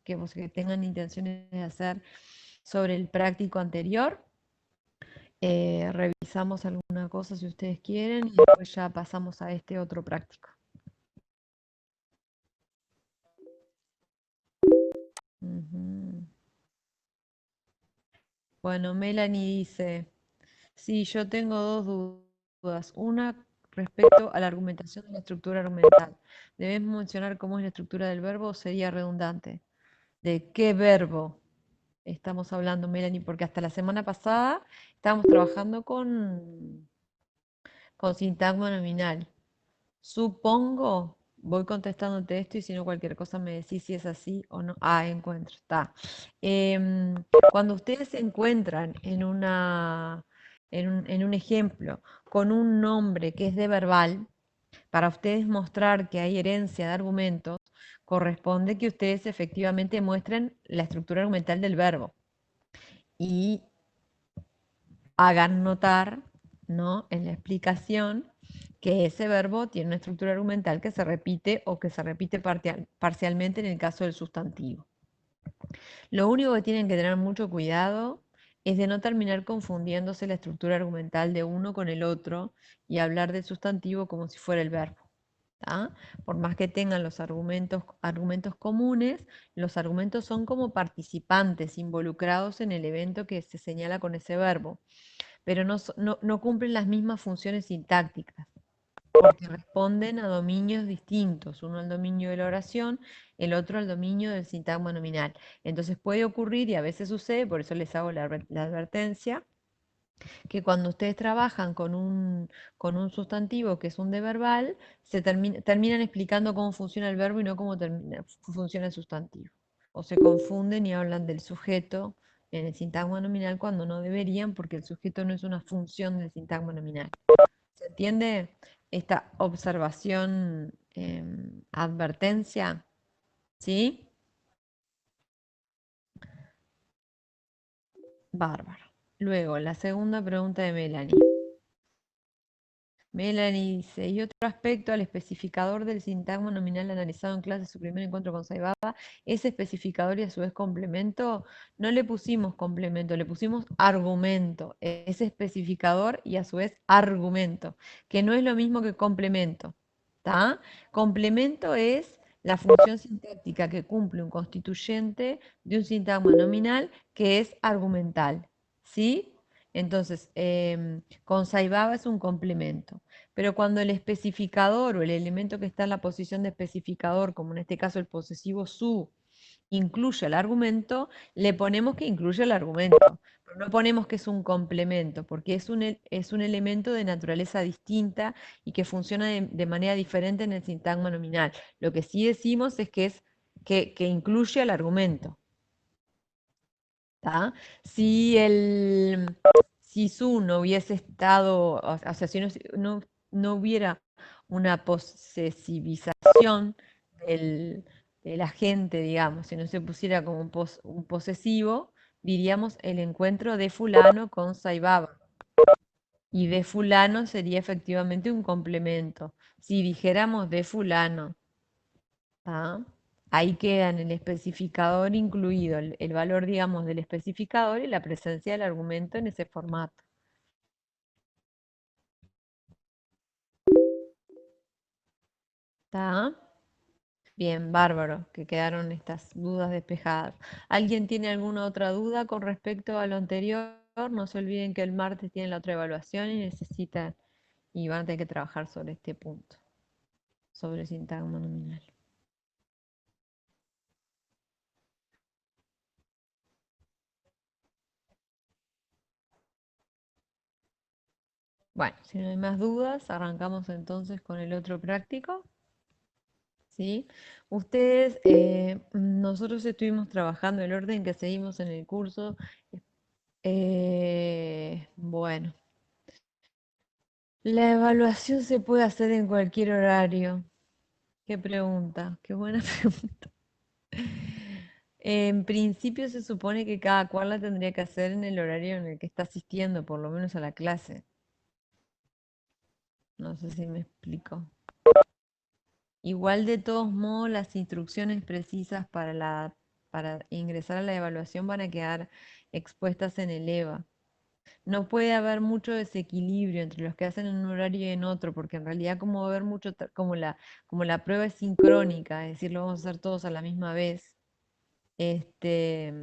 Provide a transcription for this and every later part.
que tengan intenciones de hacer sobre el práctico anterior. Revisamos alguna cosa si ustedes quieren y después ya pasamos a este otro práctico. Ujú. Bueno, Melanie dice, sí, yo tengo dos dudas. Una respecto a la argumentación de la estructura argumental. ¿Debemos mencionar cómo es la estructura del verbo o sería redundante? ¿De qué verbo estamos hablando, Melanie? Porque hasta la semana pasada estábamos trabajando con sintagma nominal. Supongo, voy contestándote esto y si no cualquier cosa me decís si es así o no. Ah, encuentro, está. Em, Cuando ustedes se encuentran en un ejemplo con un nombre que es de verbal, para ustedes mostrar que hay herencia de argumentos, corresponde que ustedes efectivamente muestren la estructura argumental del verbo y hagan notar, ¿no?, en la explicación que ese verbo tiene una estructura argumental que se repite o que se repite parcialmente en el caso del sustantivo. Lo único que tienen que tener mucho cuidado es de no terminar confundiéndose la estructura argumental de uno con el otro y hablar del sustantivo como si fuera el verbo. ¿Tá? Por más que tengan los argumentos comunes, los argumentos son como participantes involucrados en el evento que se señala con ese verbo, pero no cumplen las mismas funciones sintácticas, porque responden a dominios distintos, uno al dominio de la oración, el otro al dominio del sintagma nominal. Entonces puede ocurrir, y a veces sucede, por eso les hago la advertencia, que cuando ustedes trabajan con un sustantivo que es un de verbal, terminan explicando cómo funciona el verbo y no cómo funciona el sustantivo. O se confunden y hablan del sujeto en el sintagma nominal cuando no deberían, porque el sujeto no es una función del sintagma nominal. ¿Se entiende esta observación, advertencia? ¿Sí? Bárbaro. Luego, la segunda pregunta de Melanie. Melanie dice, y otro aspecto al especificador del sintagma nominal analizado en clase, su primer encuentro con Saibaba, ese especificador y a su vez complemento, no le pusimos complemento, le pusimos argumento, ese especificador y a su vez argumento, que no es lo mismo que complemento, ¿tá? Complemento es la función sintáctica que cumple un constituyente de un sintagma nominal que es argumental, ¿sí? Entonces, con Saibaba es un complemento. Pero cuando el especificador o el elemento que está en la posición de especificador, como en este caso el posesivo su, incluye el argumento, le ponemos que incluye el argumento. Pero no ponemos que es un complemento, porque es un elemento de naturaleza distinta y que funciona de manera diferente en el sintagma nominal. Lo que sí decimos es que incluye el argumento. ¿Tá? Si si su no hubiese estado, o sea, si no hubiera una posesivización del, del agente, digamos, si no se pusiera como un posesivo, diríamos el encuentro de fulano con Saibaba. Y de fulano sería efectivamente un complemento. Si dijéramos de fulano, ¿tá? Ahí queda en el especificador incluido el valor, digamos, del especificador y la presencia del argumento en ese formato. ¿Está? Bien, bárbaro, que quedaron estas dudas despejadas. ¿Alguien tiene alguna otra duda con respecto a lo anterior? No se olviden que el martes tienen la otra evaluación y necesitan y van a tener que trabajar sobre este punto, sobre sintagma nominal. Bueno, si no hay más dudas, arrancamos entonces con el otro práctico. ¿Sí? Ustedes, nosotros estuvimos trabajando el orden que seguimos en el curso. Bueno, la evaluación se puede hacer en cualquier horario. ¿Qué pregunta? Qué buena pregunta. En principio se supone que cada cual la tendría que hacer en el horario en el que está asistiendo, por lo menos a la clase. No sé si me explico. Igual de todos modos, las instrucciones precisas para la para ingresar a la evaluación van a quedar expuestas en el EVA. No puede haber mucho desequilibrio entre los que hacen en un horario y en otro, porque en realidad como va a haber mucho, como la prueba es sincrónica, es decir, lo vamos a hacer todos a la misma vez, este,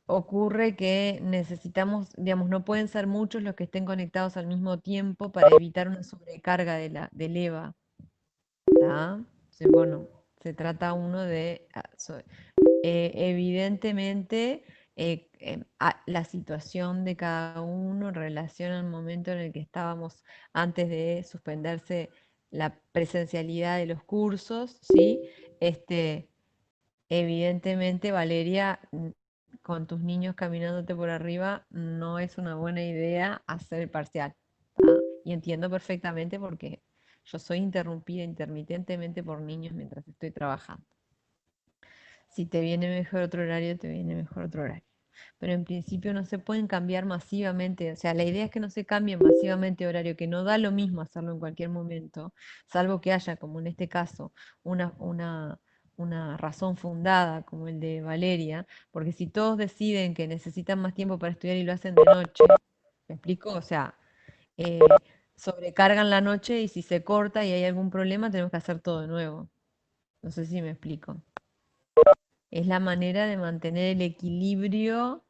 ocurre que necesitamos, digamos, no pueden ser muchos los que estén conectados al mismo tiempo para evitar una sobrecarga del EVA. ¿Tá? Sí, bueno, se trata uno de, evidentemente, la situación de cada uno en relación al momento en el que estábamos antes de suspenderse la presencialidad de los cursos, ¿sí? Este, evidentemente, Valeria, con tus niños caminándote por arriba, no es una buena idea hacer el parcial. ¿Tá? Y entiendo perfectamente porque yo soy interrumpida intermitentemente por niños mientras estoy trabajando. Si te viene mejor otro horario, te viene mejor otro horario. Pero en principio no se pueden cambiar masivamente, o sea, la idea es que no se cambie masivamente horario, que no da lo mismo hacerlo en cualquier momento, salvo que haya, como en este caso, una razón fundada, como el de Valeria, porque si todos deciden que necesitan más tiempo para estudiar y lo hacen de noche, ¿me explico? O sea, eh, sobrecargan la noche y si se corta y hay algún problema, tenemos que hacer todo de nuevo. No sé si me explico. Es la manera de mantener el equilibrio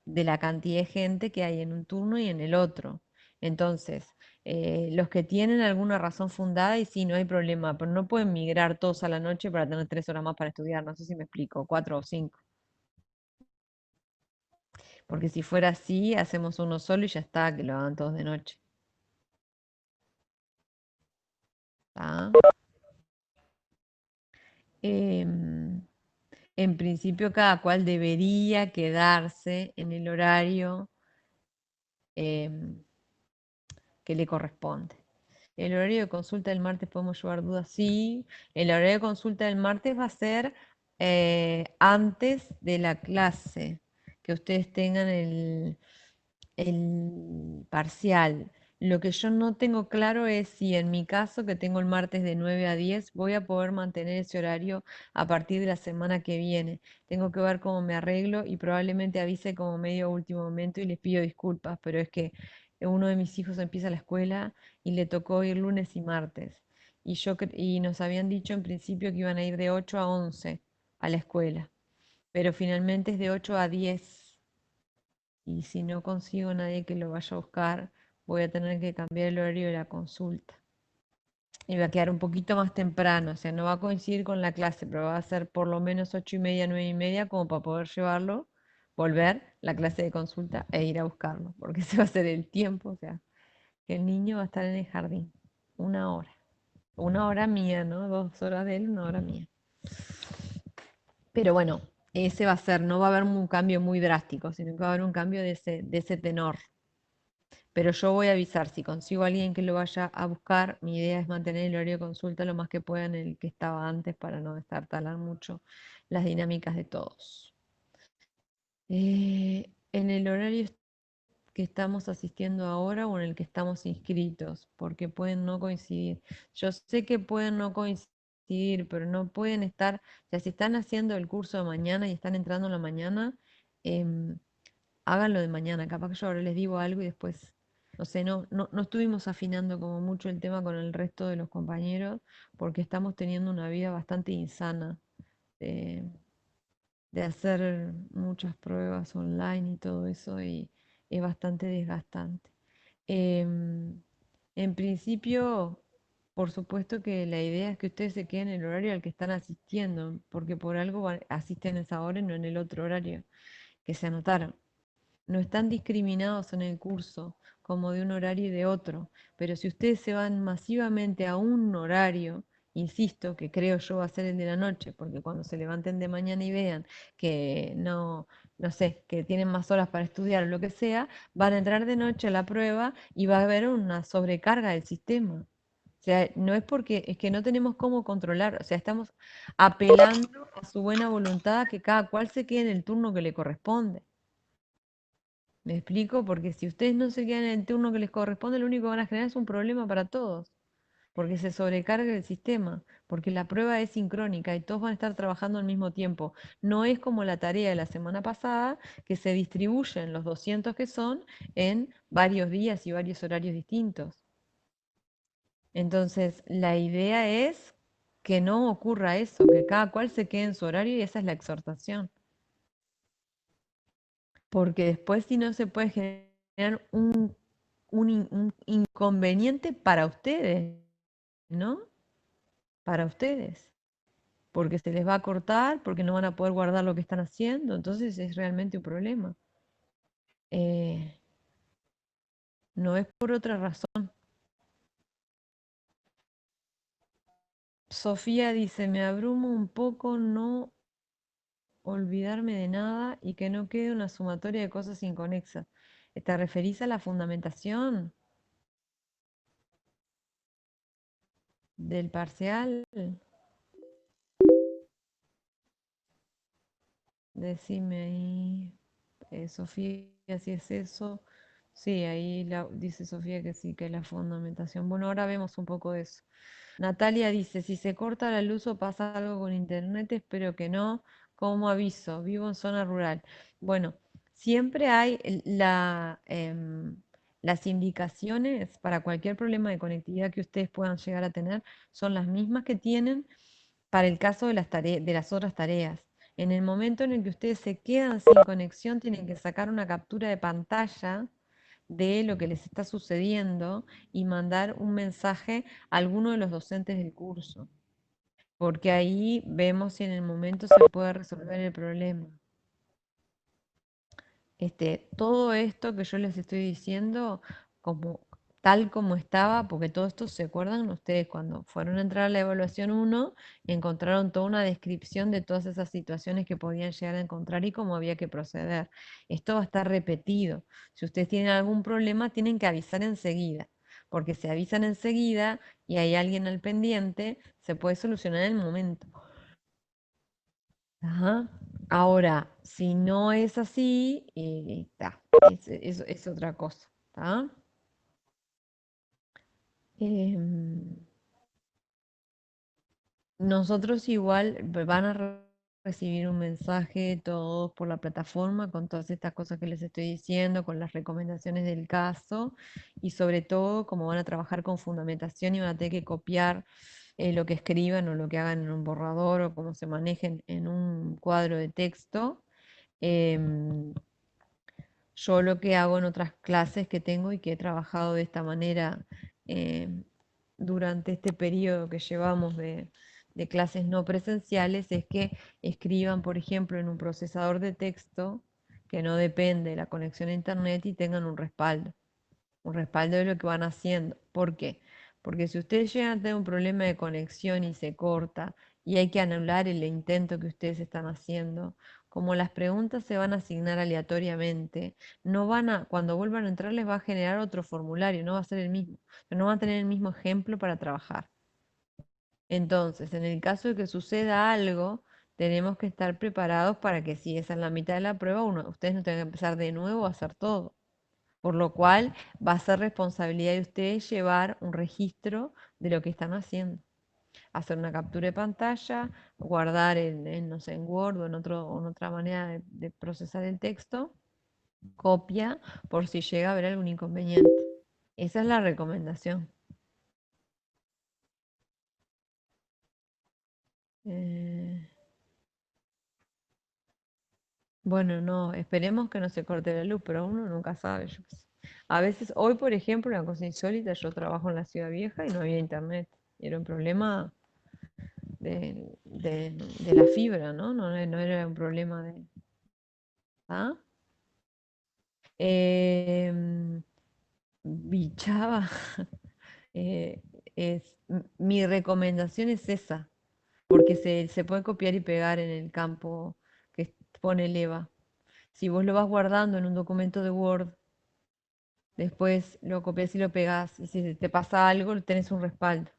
de la cantidad de gente que hay en un turno y en el otro. Entonces, los que tienen alguna razón fundada, y sí, no hay problema, pero no pueden migrar todos a la noche para tener 3 horas más para estudiar, no sé si me explico, 4 o 5. Porque si fuera así, hacemos uno solo y ya está, que lo hagan todos de noche. ¿Tá? Em, en principio, cada cual debería quedarse en el horario em, que le corresponde. El horario de consulta del martes podemos llevar dudas, sí. El horario de consulta del martes va a ser antes de la clase, que ustedes tengan el parcial. Lo que yo no tengo claro es si en mi caso, que tengo el martes de 9 a 10, voy a poder mantener ese horario a partir de la semana que viene. Tengo que ver cómo me arreglo y probablemente avise como medio último momento y les pido disculpas, pero es que uno de mis hijos empieza la escuela y le tocó ir lunes y martes. Y nos habían dicho en principio que iban a ir de 8 a 11 a la escuela, pero finalmente es de 8 a 10 y si no consigo nadie que lo vaya a buscar, voy a tener que cambiar el horario de la consulta. Y va a quedar un poquito más temprano, o sea, no va a coincidir con la clase, pero va a ser por lo menos 8:30, 9:30, como para poder llevarlo, volver la clase de consulta e ir a buscarlo, porque ese va a ser el tiempo, o sea, que el niño va a estar en el jardín, 1 hora. 1 hora mía, ¿no? 2 horas de él, 1 hora mía. Pero bueno, ese va a ser, no va a haber un cambio muy drástico, sino que va a haber un cambio de ese tenor. Pero yo voy a avisar, si consigo a alguien que lo vaya a buscar, mi idea es mantener el horario de consulta lo más que pueda en el que estaba antes para no destartalar mucho las dinámicas de todos. En el horario que estamos asistiendo ahora o en el que estamos inscritos, porque pueden no coincidir. Yo sé que pueden no coincidir, pero no pueden estar, o sea, si están haciendo el curso de mañana y están entrando en la mañana, em, háganlo de mañana. Capaz que yo ahora les digo algo y después, no sé, no estuvimos afinando como mucho el tema con el resto de los compañeros porque estamos teniendo una vida bastante insana de hacer muchas pruebas online y todo eso y es bastante desgastante. Em, en principio, por supuesto que la idea es que ustedes se queden en el horario al que están asistiendo, porque por algo asisten a esa hora y no en el otro horario que se anotaron. No están discriminados en el curso como de un horario y de otro, pero si ustedes se van masivamente a un horario, insisto, que creo yo va a ser el de la noche, porque cuando se levanten de mañana y vean que no sé, que tienen más horas para estudiar o lo que sea, van a entrar de noche a la prueba y va a haber una sobrecarga del sistema. O sea, no es porque, es que no tenemos cómo controlar, o sea, estamos apelando a su buena voluntad a que cada cual se quede en el turno que le corresponde. ¿Me explico? Porque si ustedes no se quedan en el turno que les corresponde, lo único que van a generar es un problema para todos. porque se sobrecarga el sistema, porque la prueba es sincrónica y todos van a estar trabajando al mismo tiempo. No es como la tarea de la semana pasada, que se distribuyen los 200 que son en varios días y varios horarios distintos. Entonces, la idea es que no ocurra eso, que cada cual se quede en su horario y esa es la exhortación. Porque después si no se puede generar un inconveniente para ustedes, ¿no? Para ustedes. Porque se les va a cortar, porque no van a poder guardar lo que están haciendo, entonces es realmente un problema. Eh, no es por otra razón. Sofía dice, me abrumo un poco no olvidarme de nada y que no quede una sumatoria de cosas inconexas. ¿Te referís a la fundamentación del parcial? Decime ahí, Sofía, si es eso. Sí, ahí dice Sofía que sí, que es la fundamentación. Bueno, ahora vemos un poco de eso. Natalia dice, si se corta la luz o pasa algo con internet, espero que no. Como aviso, vivo en zona rural. Bueno, siempre hay las indicaciones para cualquier problema de conectividad que ustedes puedan llegar a tener, son las mismas que tienen para el caso de de las otras tareas. En el momento en el que ustedes se quedan sin conexión, tienen que sacar una captura de pantalla de lo que les está sucediendo y mandar un mensaje a alguno de los docentes del curso, porque ahí vemos si en el momento se puede resolver el problema. Todo esto que yo les estoy diciendo, como, tal como estaba, porque todo esto se acuerdan ustedes cuando fueron a entrar a la evaluación 1, encontraron toda una descripción de todas esas situaciones que podían llegar a encontrar y cómo había que proceder. Esto va a estar repetido. Si ustedes tienen algún problema, tienen que avisar enseguida, porque si avisan enseguida y hay alguien al pendiente, se puede solucionar en el momento. Ajá. Ahora, si no es así, es otra cosa. ¿Tá? Em, Nosotros igual van a recibir un mensaje todos por la plataforma con todas estas cosas que les estoy diciendo, con las recomendaciones del caso y sobre todo como van a trabajar con fundamentación y van a tener que copiar lo que escriban o lo que hagan en un borrador o cómo se manejen en un cuadro de texto. em, Yo lo que hago en otras clases que tengo y que he trabajado de esta manera eh, durante este periodo que llevamos de clases no presenciales es que escriban, por ejemplo, en un procesador de texto que no depende de la conexión a internet y tengan un respaldo de lo que van haciendo. ¿Por qué? Porque si ustedes llegan a tener un problema de conexión y se corta y hay que anular el intento que ustedes están haciendo, como las preguntas se van a asignar aleatoriamente, no van a, cuando vuelvan a entrar les va a generar otro formulario, no va a ser el mismo, no van a tener el mismo ejemplo para trabajar. Entonces, en el caso de que suceda algo, tenemos que estar preparados para que si es en la mitad de la prueba, ustedes no tengan que empezar de nuevo a hacer todo. Por lo cual va a ser responsabilidad de ustedes llevar un registro de lo que están haciendo. Hacer una captura de pantalla, guardar no sé, en Word o en otra manera de procesar el texto, copia por si llega a haber algún inconveniente. Esa es la recomendación. Eh, bueno, no, esperemos que no se corte la luz, pero uno nunca sabe. Yo qué sé. A veces, hoy por ejemplo, una cosa insólita, yo trabajo en la ciudad vieja y no había internet. Y era un problema de la fibra, ¿no? No, no era un problema de... ¿Ah? Em, Bichaba, eh, mi recomendación es esa, porque se puede copiar y pegar en el campo que pone el EVA. Si vos lo vas guardando en un documento de Word, después lo copias y lo pegás, y si te pasa algo, tenés un respaldo.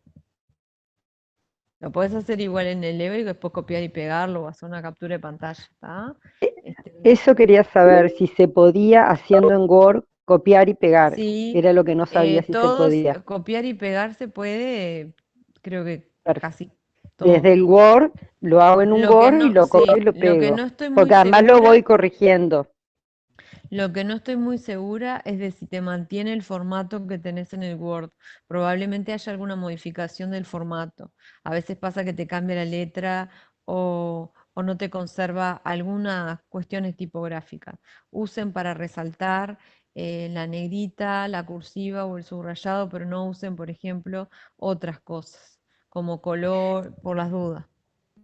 Lo podés hacer igual en el EVA y después copiar y pegarlo o hacer una captura de pantalla, ¿está? Este, Eso quería saber si se podía haciendo en Word copiar y pegar. Sí, Era lo que no sabía si se todos podía. copiar y pegar se puede, creo que Perfecto. casi Desde todo. el Word, lo hago en un Lo que Word y no, lo copio y sí, lo lo que pego. no estoy muy Porque además lo segura, voy corrigiendo. lo que no estoy muy segura es de si te mantiene el formato que tenés en el Word. Probablemente haya alguna modificación del formato. A veces pasa que te cambia la letra o no te conserva algunas cuestiones tipográficas. Usen para resaltar la negrita, la cursiva o el subrayado, pero no usen, por ejemplo, otras cosas, como color, por las dudas,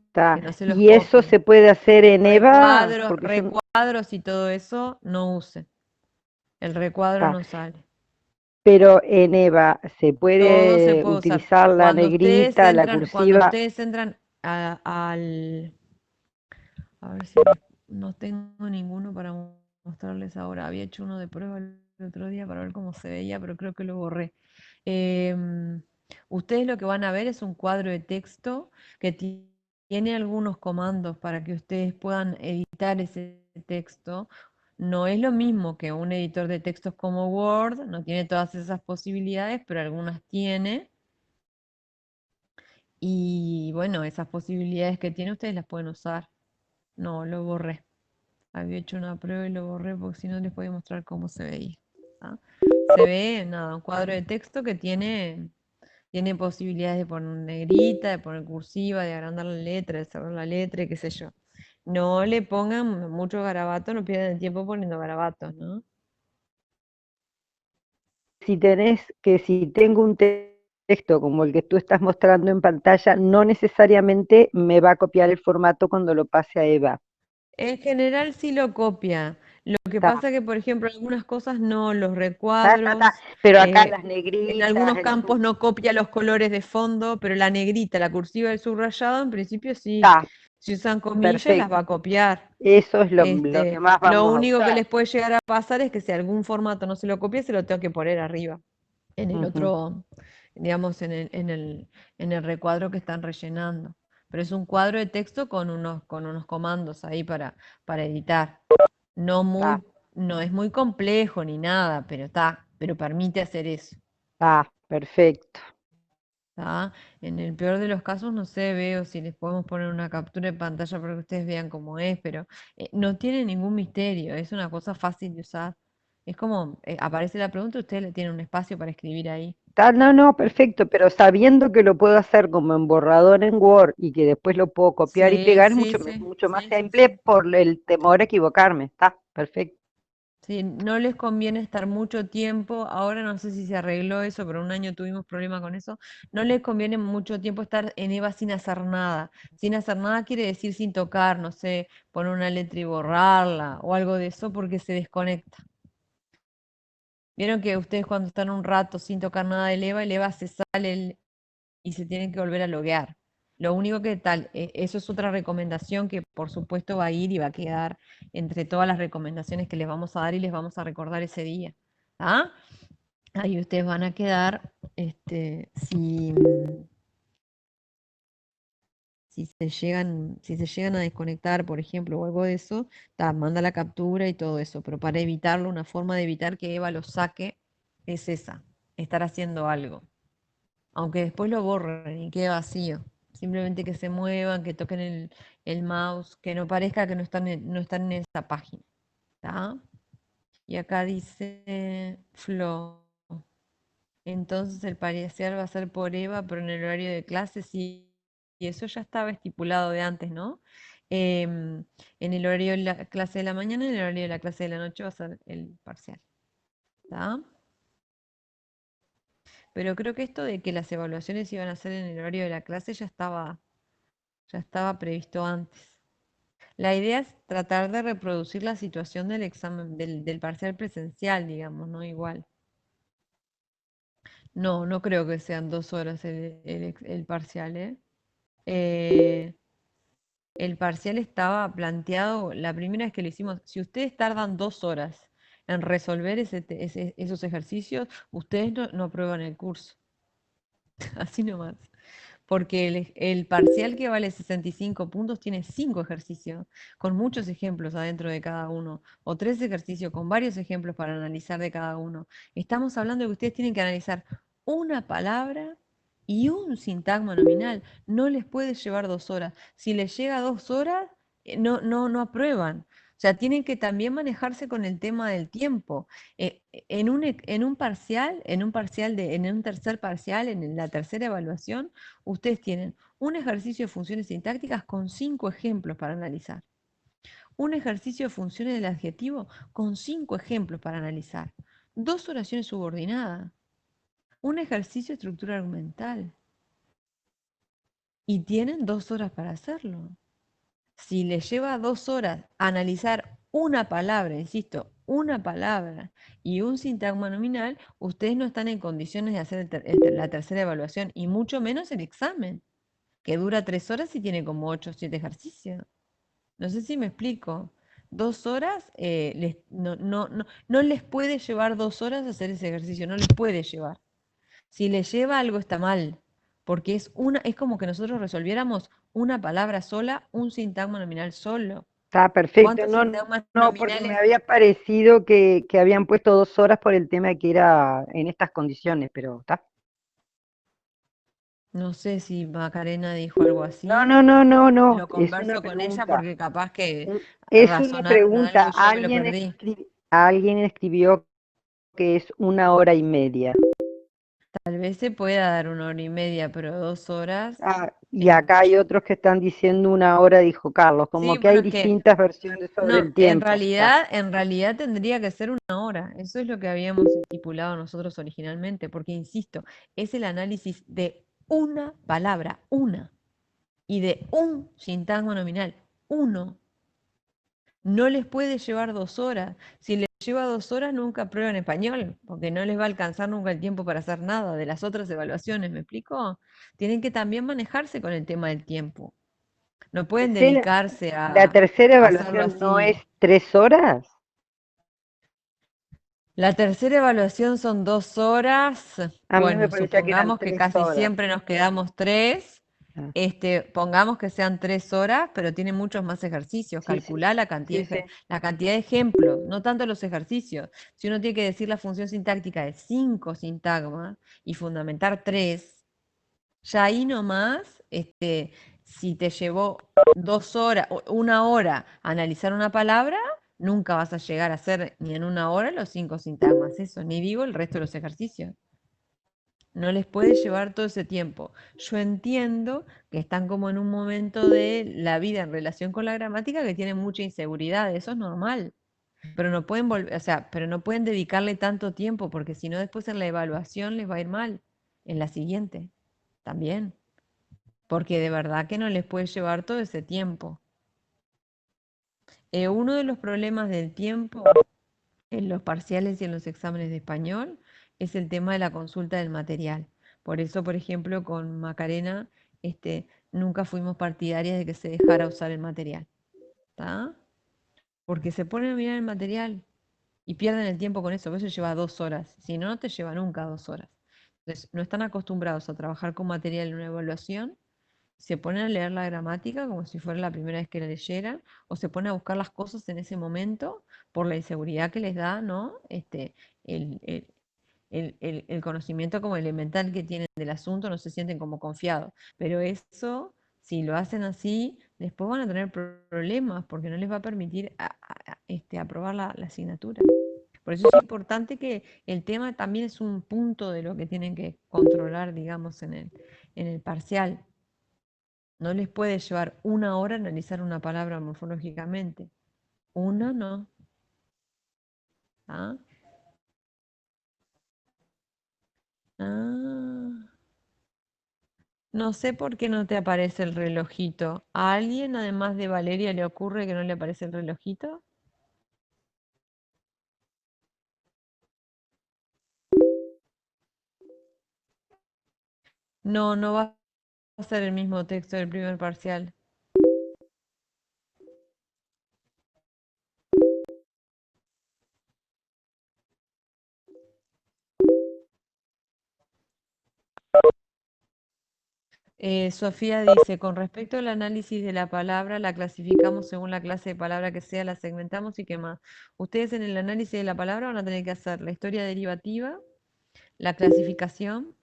Está. que no se los Y eso copien. se puede hacer en EVA, Recuadros, porque yo... recuadros y todo eso, no usen. El recuadro Está. no sale. Pero en EVA se Todo se puede puede usar. utilizar la negrita, la Cuando cursiva. ustedes entran al, a ver si no tengo ninguno para mostrarles ahora. Había hecho uno de prueba el otro día para ver cómo se veía, pero creo que lo borré. Em, Ustedes lo que van a ver es un cuadro de texto que tiene algunos comandos para que ustedes puedan editar ese texto. No es lo mismo que un editor de textos como Word, no tiene todas esas posibilidades, pero algunas tiene. Y bueno, esas posibilidades que tiene ustedes las pueden usar. No, lo borré. Había hecho una prueba y lo borré porque si no les podía mostrar cómo se veía. ¿Ah? Se ve, nada, un cuadro de texto que tiene posibilidades de poner negrita, de poner cursiva, de agrandar la letra, de cerrar la letra, y qué sé yo. No le pongan mucho garabato, no pierdan el tiempo poniendo garabatos, ¿no? Si tengo un texto como el que tú estás mostrando en pantalla, no necesariamente me va a copiar el formato cuando lo pase a EVA. En general sí lo copia. Lo que Está, pasa que, por ejemplo, algunas cosas no, los está. recuadros, Pero acá eh, las en negritas, algunos campos no copia los colores de fondo, pero la negrita, la cursiva y el subrayado, en principio sí. está, Si usan comillas, las perfecto. va a copiar. Eso es lo que más Lo vamos a único que usar. les puede llegar a pasar es que si algún formato no se lo copia, se lo tengo que poner arriba, en el Ujú. otro, digamos, en el recuadro que están rellenando. Pero es un cuadro de texto con unos comandos ahí para editar. No Está, muy, no es muy complejo ni nada, pero está, pero permite hacer eso. está, perfecto. ¿Tá? En el peor de los casos, no sé, veo si les podemos poner una captura de pantalla para que ustedes vean cómo es, pero no tiene ningún misterio, es una cosa fácil de usar. Es como, aparece la pregunta, ustedes le tienen un espacio para escribir ahí. No, no, perfecto, pero sabiendo que lo puedo hacer como en borrador en Word y que después lo puedo copiar y Sí, pegar, es sí, sí. mucho más simple por el temor a equivocarme. Está, perfecto. Sí, no les conviene estar mucho tiempo, ahora no sé si se arregló eso, pero un año tuvimos problemas con eso, no les conviene mucho tiempo estar en EVA sin hacer nada. Sin hacer nada quiere decir sin tocar, no sé, poner una letra y borrarla o algo de eso porque se desconecta. Vieron que ustedes cuando están un rato sin tocar nada del EVA, el EVA se sale y se tienen que volver a loguear. Lo único que tal, eso es otra recomendación que por supuesto va a ir y va a quedar entre todas las recomendaciones que les vamos a dar y les vamos a recordar ese día. ¿Ah? Ahí ustedes van a quedar, si se llegan a desconectar, por ejemplo, o algo de eso, manda la captura y todo eso. Pero para evitarlo, una forma de evitar que Eva lo saque es esa, estar haciendo algo. Aunque después lo borren y quede vacío. Simplemente que se muevan, que toquen el mouse, que no parezca que no están en esa página. ¿Tá? Y acá dice Flo. Entonces el parcial va a ser por EVA, pero en el horario de clase sí. Y eso ya estaba estipulado de antes, ¿no? En el horario de la clase de la mañana y en el horario de la clase de la noche va a ser el parcial. ¿Tá? Pero creo que esto de que las evaluaciones iban a ser en el horario de la clase ya estaba previsto antes. La idea es tratar de reproducir la situación del examen, del parcial presencial, digamos, ¿no? Igual. No, no creo que sean 2 horas el parcial, ¿eh? Eh, el parcial estaba planteado, la primera vez que lo hicimos, si ustedes tardan 2 horas en resolver esos ejercicios, ustedes no aprueban el curso. Así nomás. porque el parcial que vale 65 puntos tiene 5 ejercicios, con muchos ejemplos adentro de cada uno, o 3 ejercicios con varios ejemplos para analizar de cada uno. Estamos hablando de que ustedes tienen que analizar una palabra y un sintagma nominal. No les puede llevar 2 horas. Si les llega 2 horas, no aprueban. O sea, tienen que también manejarse con el tema del tiempo. En un tercer parcial, en la tercera evaluación, ustedes tienen un ejercicio de funciones sintácticas con 5 ejemplos para analizar. Un ejercicio de funciones del adjetivo con 5 ejemplos para analizar. 2 oraciones subordinadas. Un ejercicio de estructura argumental. Y tienen 2 horas para hacerlo. Si les lleva 2 horas analizar una palabra, insisto, una palabra y un sintagma nominal, ustedes no están en condiciones de hacer la tercera evaluación y mucho menos el examen, que dura 3 horas y tiene como 8 o 7 ejercicios. No sé si me explico. 2 horas, no les puede llevar 2 horas hacer ese ejercicio, no les puede llevar. Si le lleva algo está mal, porque es como que nosotros resolviéramos una palabra sola, un sintagma nominal solo. Está perfecto. ¿Cuántos No, sintagmas no, porque me nominales? había parecido que habían puesto 2 horas por el tema de que era en estas condiciones, pero está. No sé si Macarena dijo algo No, así. no, no, no, no. Lo Es una converso con ella pregunta. porque capaz que Es una razonaron algo pregunta. y yo me lo perdí. Alguien escribió que es 1 hora y media. Tal vez se pueda dar 1 hora y media, pero 2 horas. Ah, y eh, acá hay otros que están diciendo 1 hora, dijo Carlos, sí, como que hay bueno, es que distintas versiones sobre no, el tiempo. en realidad tendría que ser 1 hora. Eso es lo que habíamos estipulado nosotros originalmente, porque insisto, es el análisis de una palabra, una, y de un sintagma nominal, uno. No les puede llevar 2 horas. Si les lleva 2 horas, nunca prueban español, porque no les va a alcanzar nunca el tiempo para hacer nada de las otras evaluaciones, ¿me explico? Tienen que también manejarse con el tema del tiempo. No pueden Marcela, dedicarse la a tercera hacerlo evaluación no es así. 3 horas. La tercera evaluación son 2 horas. A mí me Bueno, parecía que eran supongamos que tres casi horas. siempre nos quedamos 3. Ah, Pongamos que sean 3 horas, pero tiene muchos más ejercicios. sí, sí, Calcular sí, sí. la cantidad de ejemplos, no tanto los ejercicios. Si uno tiene que decir la función sintáctica de 5 sintagmas y fundamentar 3, ya ahí nomás, si te llevó 2 horas, o 1 hora analizar una palabra, nunca vas a llegar a hacer ni en 1 hora los 5 sintagmas. Eso, ni digo el resto de los ejercicios. No les puede llevar todo ese tiempo. Yo entiendo que están como en un momento de la vida en relación con la gramática que tienen mucha inseguridad, eso es normal. Pero no pueden o sea, pero no pueden dedicarle tanto tiempo porque si no después en la evaluación les va a ir mal, en la siguiente también, porque de verdad que no les puede llevar todo ese tiempo. Uno de los problemas del tiempo en los parciales y en los exámenes de español es el tema de la consulta del material. Por eso, por ejemplo, con Macarena, nunca fuimos partidarias de que se dejara usar el material, ¿tá? Porque se ponen a mirar el material y pierden el tiempo con eso, por eso lleva 2 horas. Si no, no te lleva nunca 2 horas. Entonces, no están acostumbrados a trabajar con material en una evaluación, se ponen a leer la gramática como si fuera la primera vez que la leyeran, o se ponen a buscar las cosas en ese momento por la inseguridad que les da, ¿no? El, el- el conocimiento como elemental que tienen del asunto, no se sienten como confiados. Pero eso, si lo hacen así, después van a tener problemas porque no les va a permitir aprobar la asignatura. Por eso es importante que el tema también es un punto de lo que tienen que controlar, digamos, en el parcial. No les puede llevar 1 hora analizar una palabra morfológicamente. Una no. ¿Ah? Ah. No sé por qué no te aparece el relojito. ¿A alguien, además de Valeria, le ocurre que no le aparece el relojito? No, no va a ser el mismo texto del primer parcial. Sofía dice, con respecto al análisis de la palabra, la clasificamos según la clase de palabra que sea, la segmentamos y qué más. Ustedes en el análisis de la palabra van a tener que hacer la historia derivativa, la clasificación,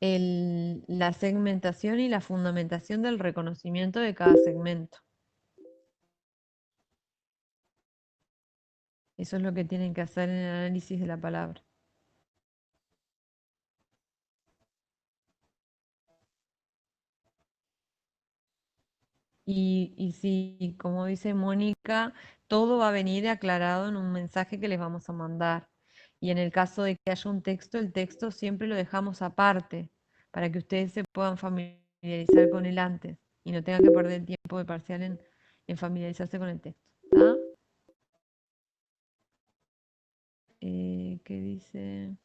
la segmentación y la fundamentación del reconocimiento de cada segmento. Eso es lo que tienen que hacer en el análisis de la palabra. Y sí, como dice Mónica, todo va a venir aclarado en un mensaje que les vamos a mandar. Y en el caso de que haya un texto, el texto siempre lo dejamos aparte, para que ustedes se puedan familiarizar con él antes y no tengan que perder el tiempo de parcial en familiarizarse con el texto. ¿Está? ¿Qué dice?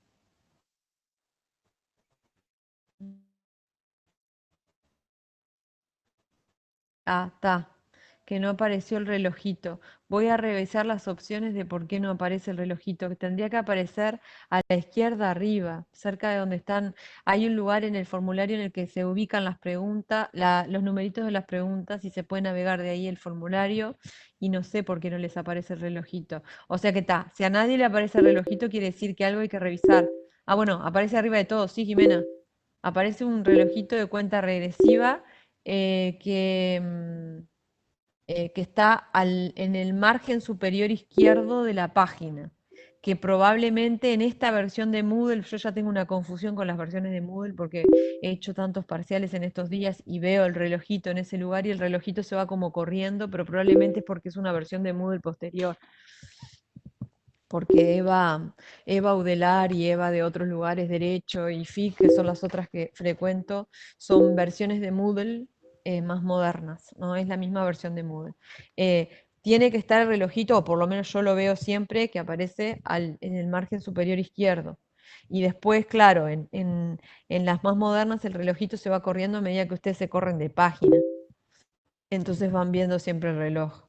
Ah, está. Que no apareció el relojito. Voy a revisar las opciones de por qué no aparece el relojito, que tendría que aparecer a la izquierda arriba, cerca de donde están. Hay un lugar en el formulario en el que se ubican las preguntas, los numeritos de las preguntas y se puede navegar de ahí el formulario y no sé por qué no les aparece el relojito. O sea que está, si a nadie le aparece el relojito quiere decir que algo hay que revisar. Ah, bueno, aparece arriba de todo, sí, Jimena. Aparece un relojito de cuenta regresiva eh, que, mm, que está en el margen superior izquierdo de la página, que probablemente en esta versión de Moodle, yo ya tengo una confusión con las versiones de Moodle porque he hecho tantos parciales en estos días y veo el relojito en ese lugar y el relojito se va como corriendo, pero probablemente es porque es una versión de Moodle posterior porque Eva Udelar y Eva de otros lugares, Derecho y FIC, que son las otras que frecuento, son versiones de Moodle más modernas, no es la misma versión de Moodle. Tiene que estar el relojito, o por lo menos yo lo veo siempre, que aparece en el margen superior izquierdo. Y después, claro, en las más modernas el relojito se va corriendo a medida que ustedes se corren de página. Entonces van viendo siempre el reloj.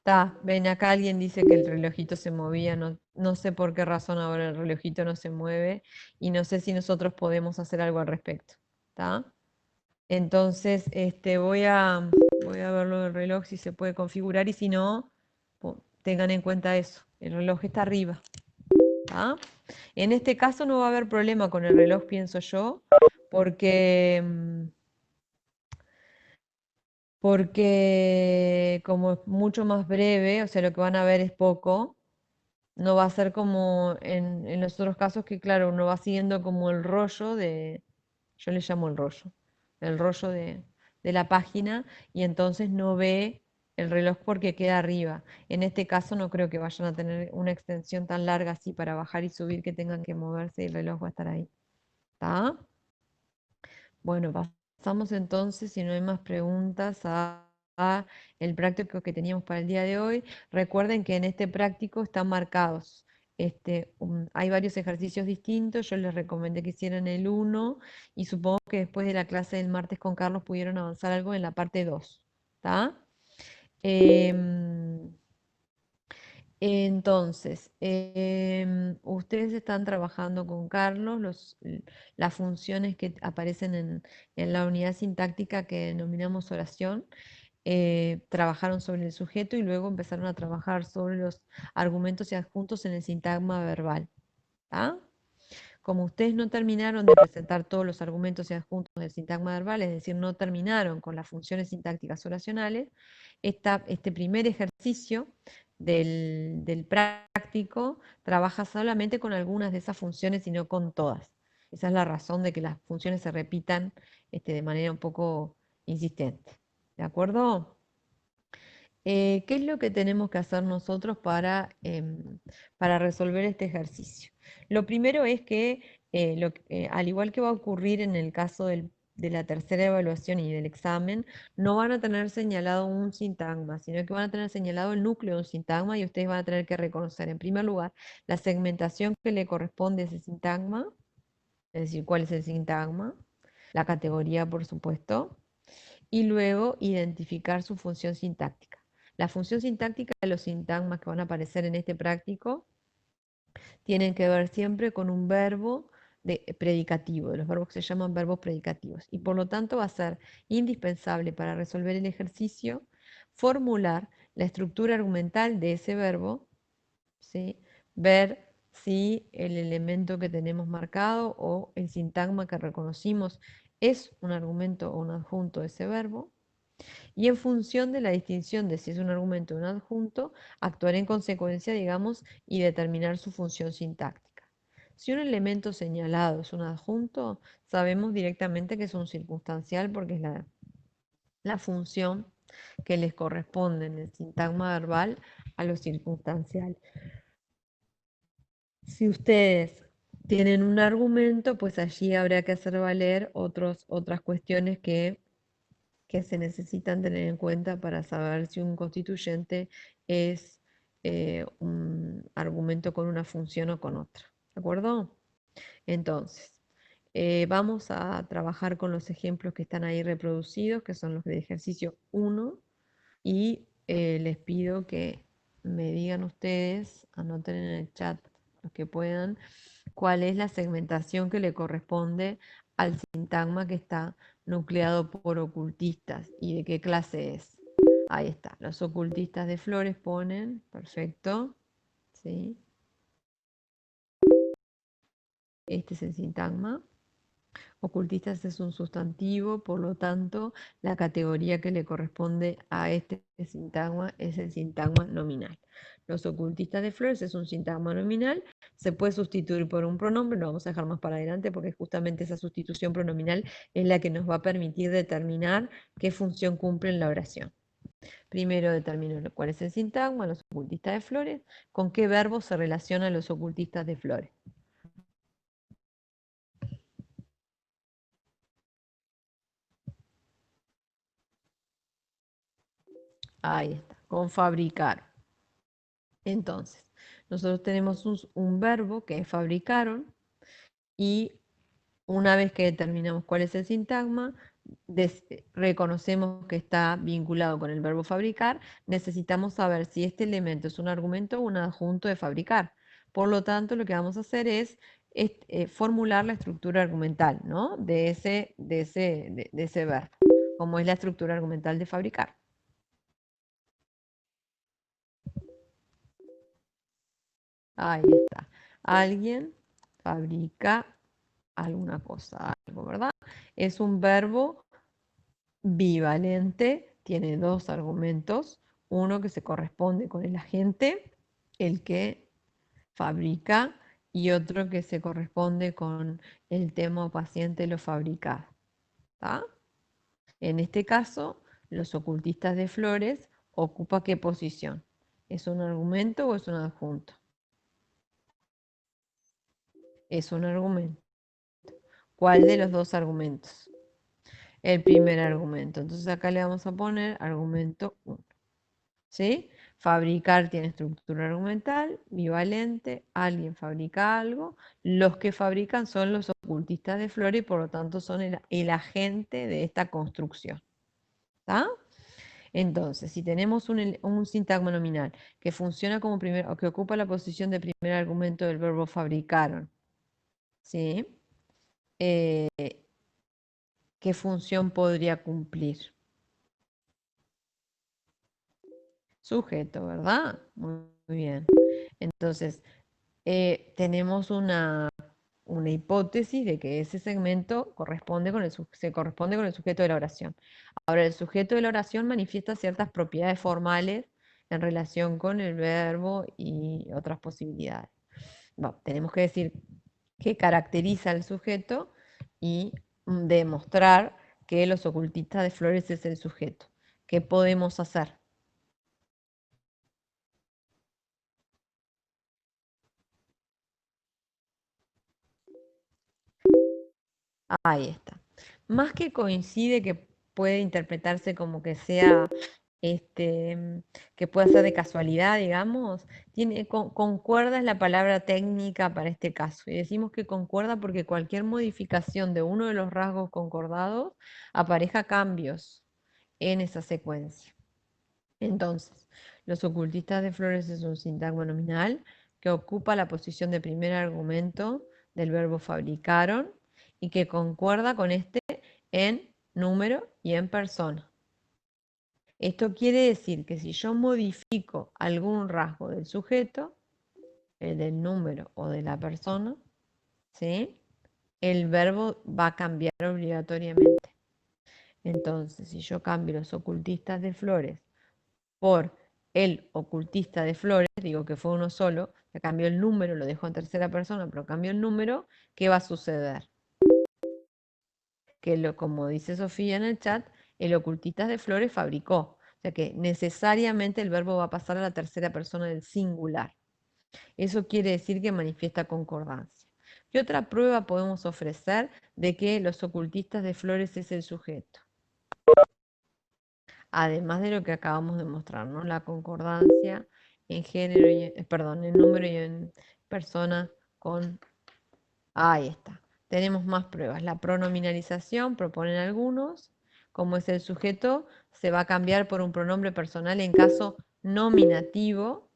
¿Tá? Ven acá alguien dice que el relojito se movía, no, no sé por qué razón ahora el relojito no se mueve y no sé si nosotros podemos hacer algo al respecto. ¿Está? Entonces, voy a ver lo del reloj si se puede configurar y si no, tengan en cuenta eso. El reloj está arriba. ¿Tá? En este caso no va a haber problema con el reloj, pienso yo, porque, porque como es mucho más breve, o sea, lo que van a ver es poco. No va a ser como en los otros casos que, claro, uno va siguiendo como el rollo yo le llamo el rollo de la página y entonces no ve el reloj porque queda arriba. En este caso no creo que vayan a tener una extensión tan larga así para bajar y subir que tengan que moverse y el reloj va a estar ahí. ¿Está? Bueno, pasamos entonces, si no hay más preguntas, a el práctico que teníamos para el día de hoy. Recuerden que en este práctico están marcados. Hay varios ejercicios distintos, yo les recomendé que hicieran el uno y supongo que después de la clase del martes con Carlos pudieron avanzar algo en la parte 2. ¿Está? Em, entonces, ustedes están trabajando con Carlos las funciones que aparecen en la unidad sintáctica que denominamos oración. Trabajaron sobre el sujeto y luego empezaron a trabajar sobre los argumentos y adjuntos en el sintagma verbal. ¿Tá? Como ustedes no terminaron de presentar todos los argumentos y adjuntos del sintagma verbal, es decir, no terminaron con las funciones sintácticas oracionales, este primer ejercicio del práctico trabaja solamente con algunas de esas funciones y no con todas. Esa es la razón de que las funciones se repitan de manera un poco insistente. ¿De acuerdo? ¿Qué es lo que tenemos que hacer nosotros para resolver este ejercicio? Lo primero es que, al igual que va a ocurrir en el caso de la tercera evaluación y del examen, no van a tener señalado un sintagma, sino que van a tener señalado el núcleo de un sintagma y ustedes van a tener que reconocer, en primer lugar, la segmentación que le corresponde a ese sintagma, es decir, cuál es el sintagma, la categoría, por supuesto, y luego identificar su función sintáctica. La función sintáctica de los sintagmas que van a aparecer en este práctico tienen que ver siempre con un verbo predicativo, de los verbos que se llaman verbos predicativos. Y por lo tanto va a ser indispensable para resolver el ejercicio formular la estructura argumental de ese verbo, ¿sí? Ver si el elemento que tenemos marcado o el sintagma que reconocimos es un argumento o un adjunto de ese verbo. Y en función de la distinción de si es un argumento o un adjunto, actuar en consecuencia, digamos, y determinar su función sintáctica. Si un elemento señalado es un adjunto, sabemos directamente que es un circunstancial porque es la función que les corresponde en el sintagma verbal a lo circunstancial. Si ustedes tienen un argumento, pues allí habrá que hacer valer otras cuestiones que se necesitan tener en cuenta para saber si un constituyente es un argumento con una función o con otra. ¿De acuerdo? Entonces, vamos a trabajar con los ejemplos que están ahí reproducidos, que son los de ejercicio 1, y les pido que me digan ustedes, anoten en el chat los que puedan, cuál es la segmentación que le corresponde al sintagma que está nucleado por ocultistas y de qué clase es. Ahí está, los ocultistas de Flores ponen, perfecto, ¿sí? Este es el sintagma. Ocultistas es un sustantivo, por lo tanto, la categoría que le corresponde a este sintagma es el sintagma nominal. Los ocultistas de Flores es un sintagma nominal, se puede sustituir por un pronombre, lo vamos a dejar más para adelante porque justamente esa sustitución pronominal es la que nos va a permitir determinar qué función cumple en la oración. Primero determino cuál es el sintagma, los ocultistas de Flores, con qué verbos se relacionan los ocultistas de Flores. Ahí está, con fabricar. Entonces, nosotros tenemos un verbo que es fabricaron y una vez que determinamos cuál es el sintagma, reconocemos que está vinculado con el verbo fabricar, necesitamos saber si este elemento es un argumento o un adjunto de fabricar. Por lo tanto, lo que vamos a hacer es formular la estructura argumental, ¿no? de ese verbo, como es la estructura argumental de fabricar. Ahí está. Alguien fabrica alguna cosa, algo, ¿verdad? Es un verbo bivalente, tiene dos argumentos, uno que se corresponde con el agente, el que fabrica, y otro que se corresponde con el tema o paciente lo fabrica. ¿Está? En este caso, los ocultistas de Flores ocupa qué posición. ¿Es un argumento o es un adjunto? Es un argumento. ¿Cuál de los dos argumentos? El primer argumento. Entonces acá le vamos a poner argumento 1. ¿Sí? Fabricar tiene estructura argumental, bivalente, alguien fabrica algo, los que fabrican son los ocultistas de Flores y por lo tanto son el agente de esta construcción. ¿Está? Entonces, si tenemos un sintagma nominal que funciona como primer, o que ocupa la posición de primer argumento del verbo fabricaron, ¿sí? Eh, ¿Qué función podría cumplir? Sujeto, ¿verdad? Muy bien. Entonces, tenemos una hipótesis de que ese segmento se corresponde con el sujeto de la oración. Ahora, el sujeto de la oración manifiesta ciertas propiedades formales en relación con el verbo y otras posibilidades. Bueno, tenemos que decir qué caracteriza al sujeto y demostrar que los ocultistas de Flores es el sujeto. ¿Qué podemos hacer? Ahí está. Más que coincide que puede interpretarse como que sea, que pueda ser de casualidad, digamos, concuerda es la palabra técnica para este caso. Y decimos que concuerda porque cualquier modificación de uno de los rasgos concordados apareja cambios en esa secuencia. Entonces, los ocultistas de flores es un sintagma nominal que ocupa la posición de primer argumento del verbo fabricaron y que concuerda con este en número y en persona. Esto quiere decir que si yo modifico algún rasgo del sujeto, el del número o de la persona, ¿sí? El verbo va a cambiar obligatoriamente. Entonces, si yo cambio los ocultistas de flores por el ocultista de flores, digo que fue uno solo, que cambió el número, lo dejó en tercera persona, pero cambió el número, ¿qué va a suceder? Que como dice Sofía en el chat, el ocultista de flores fabricó. O sea que necesariamente el verbo va a pasar a la tercera persona del singular. Eso quiere decir que manifiesta concordancia. ¿Qué otra prueba podemos ofrecer de que los ocultistas de flores es el sujeto? Además de lo que acabamos de mostrar, ¿no? La concordancia en género perdón, en número y en persona con... Ahí está. Tenemos más pruebas. La pronominalización, proponen algunos, como es el sujeto, se va a cambiar por un pronombre personal en caso nominativo.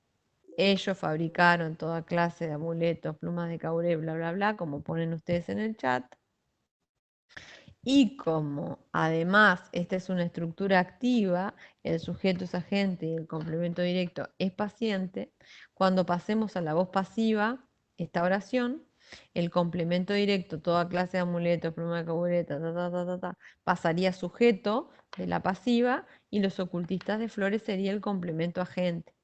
Ellos fabricaron toda clase de amuletos, plumas de cauré, bla, bla, bla, como ponen ustedes en el chat. Y como además esta es una estructura activa, el sujeto es agente y el complemento directo es paciente, cuando pasemos a la voz pasiva, esta oración, el complemento directo, toda clase de amuletos, pluma de caburé, pasaría sujeto de la pasiva y los ocultistas de flores sería el complemento agente.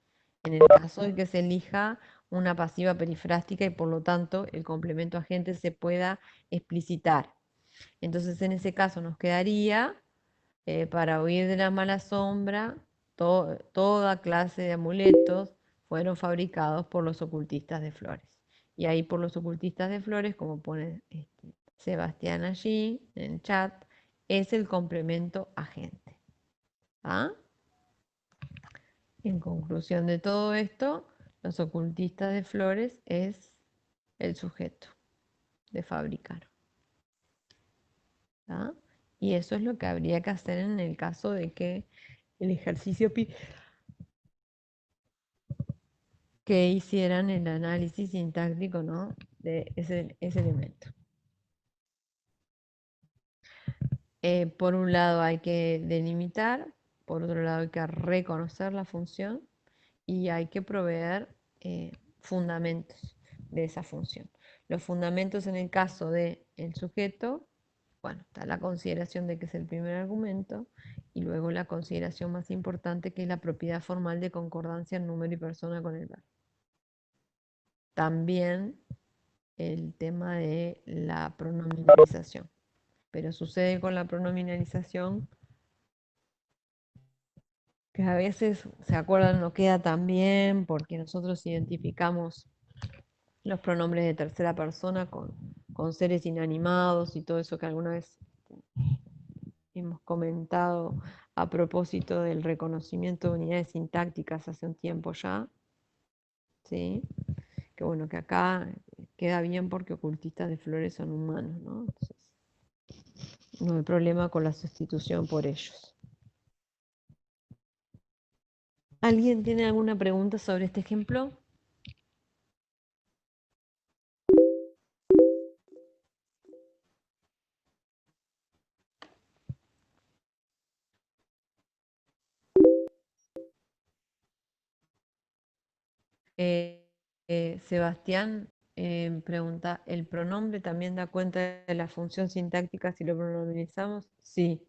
En el caso de que se elija una pasiva perifrástica y por lo tanto el complemento agente se pueda explicitar. Entonces en ese caso nos quedaría, para huir de la mala sombra, toda clase de amuletos fueron fabricados por los ocultistas de flores. Y ahí por los ocultistas de flores, como pone Sebastián allí en el chat, es el complemento agente. ¿Ah? En conclusión de todo esto, los ocultistas de flores es el sujeto de fabricar. ¿Ah? Y eso es lo que habría que hacer en el caso de que el ejercicio que hicieran el análisis sintáctico, ¿no? De ese elemento. Por un lado hay que delimitar, por otro lado hay que reconocer la función y hay que proveer fundamentos de esa función. Los fundamentos en el caso del sujeto, bueno, está la consideración de que es el primer argumento y luego la consideración más importante que es la propiedad formal de concordancia en número y persona con el verbo. También el tema de la pronominalización. Pero sucede con la pronominalización que a veces, ¿se acuerdan? No queda tan bien porque nosotros identificamos los pronombres de tercera persona con seres inanimados y todo eso que alguna vez hemos comentado a propósito del reconocimiento de unidades sintácticas hace un tiempo ya. ¿Sí? Que bueno, que acá queda bien porque ocultistas de flores son humanos, ¿no? Entonces, no hay problema con la sustitución por ellos. ¿Alguien tiene alguna pregunta sobre este ejemplo? Eh, Sebastián pregunta, ¿el pronombre también da cuenta de la función sintáctica si lo pronominalizamos? Sí,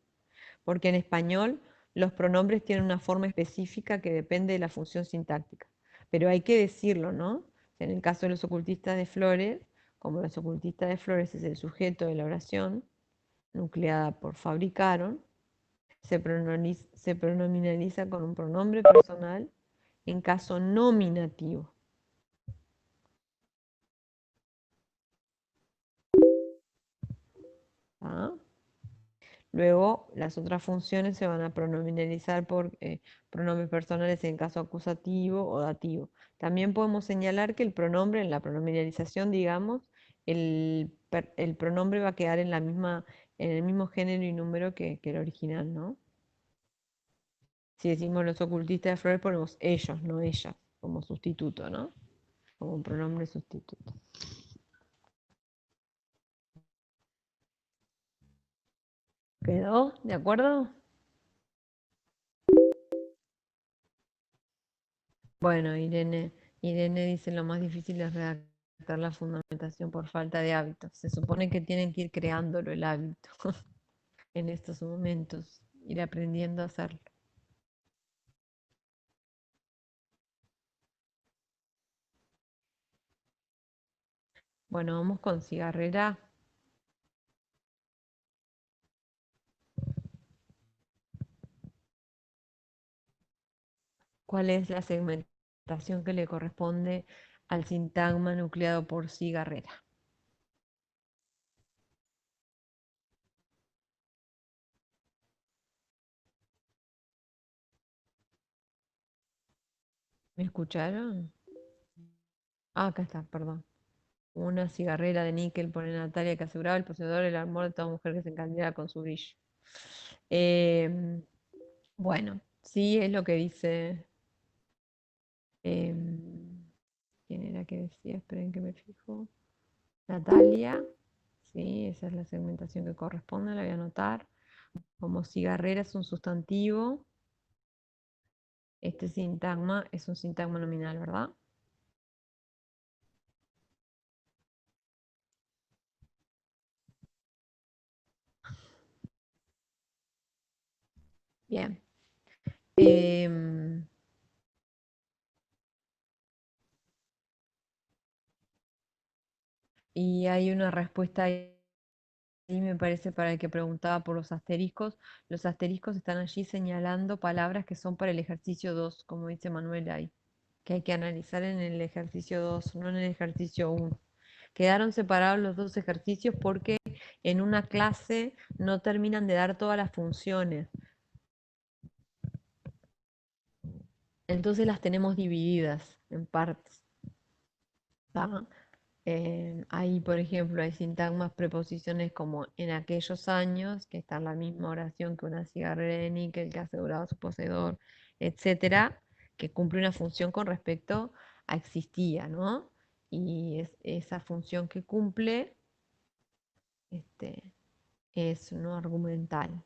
porque en español los pronombres tienen una forma específica que depende de la función sintáctica. Pero hay que decirlo, ¿no? En el caso de los ocultistas de flores, como los ocultistas de flores es el sujeto de la oración, nucleada por fabricaron, se pronominaliza con un pronombre personal en caso nominativo. ¿Ah? Luego, las otras funciones se van a pronominalizar por pronombres personales en caso acusativo o dativo. También podemos señalar que el pronombre, en la pronominalización, digamos, el pronombre va a quedar en el mismo género y número que el original, ¿no? Si decimos los ocultistas de Freud, ponemos ellos, no ellas, como sustituto, ¿no? Como un pronombre sustituto. ¿Quedó? ¿De acuerdo? Bueno, Irene dice lo más difícil es redactar la fundamentación por falta de hábitos. Se supone que tienen que ir creándolo el hábito en estos momentos, ir aprendiendo a hacerlo. Bueno, vamos con cigarrera. ¿Cuál es la segmentación que le corresponde al sintagma nucleado por cigarrera? ¿Me escucharon? Ah, acá está, perdón. Una cigarrera de níquel, pone Natalia, que aseguraba el poseedor el amor de toda mujer que se encandila con su brillo. Em, bueno, sí es lo que dice. ¿Quién era que decía? Esperen que me fijo. Natalia. Sí, esa es la segmentación que corresponde, la voy a anotar. Como cigarrera es un sustantivo, este sintagma es un sintagma nominal, ¿verdad? Bien. Em, y hay una respuesta ahí, me parece, para el que preguntaba por los asteriscos. Los asteriscos están allí señalando palabras que son para el ejercicio 2, como dice Manuel ahí, que hay que analizar en el ejercicio 2, no en el ejercicio 1. Quedaron separados los dos ejercicios porque en una clase no terminan de dar todas las funciones. Entonces las tenemos divididas en partes. Ahí, por ejemplo, hay sintagmas, preposiciones como en aquellos años, que está en la misma oración que una cigarrera de níquel que aseguraba a su poseedor, etcétera, que cumple una función con respecto a existía, ¿no? Y esa función que cumple este, es no argumental.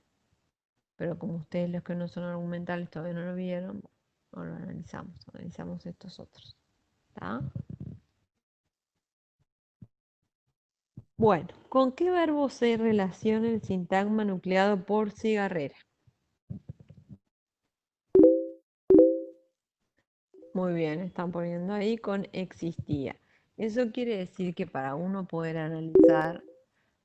Pero como ustedes los que no son argumentales todavía no lo vieron, no lo analizamos estos otros. ¿Está? Bueno, ¿con qué verbo se relaciona el sintagma nucleado por cigarrera? Muy bien, están poniendo ahí con existía. Eso quiere decir que para uno poder analizar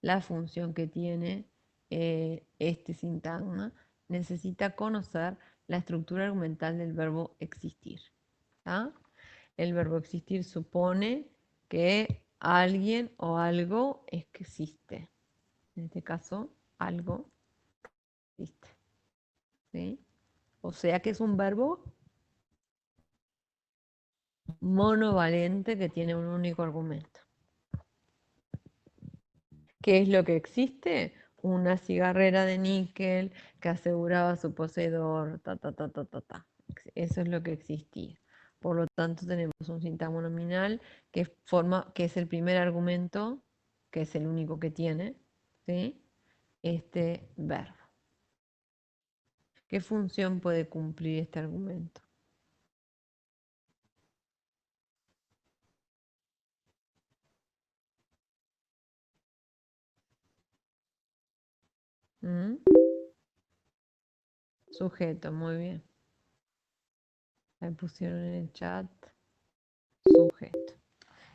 la función que tiene este sintagma, necesita conocer la estructura argumental del verbo existir. ¿Tá? El verbo existir supone que alguien o algo es que existe. En este caso, algo existe. ¿Sí? O sea que es un verbo monovalente que tiene un único argumento. ¿Qué es lo que existe? Una cigarrera de níquel que aseguraba a su poseedor, ta, ta, ta, ta, ta, ta. Eso es lo que existía. Por lo tanto, tenemos un sintagma nominal que es el primer argumento, que es el único que tiene, ¿sí? Este verbo. ¿Qué función puede cumplir este argumento? ¿Mm? Sujeto, muy bien. Me pusieron en el chat sujeto.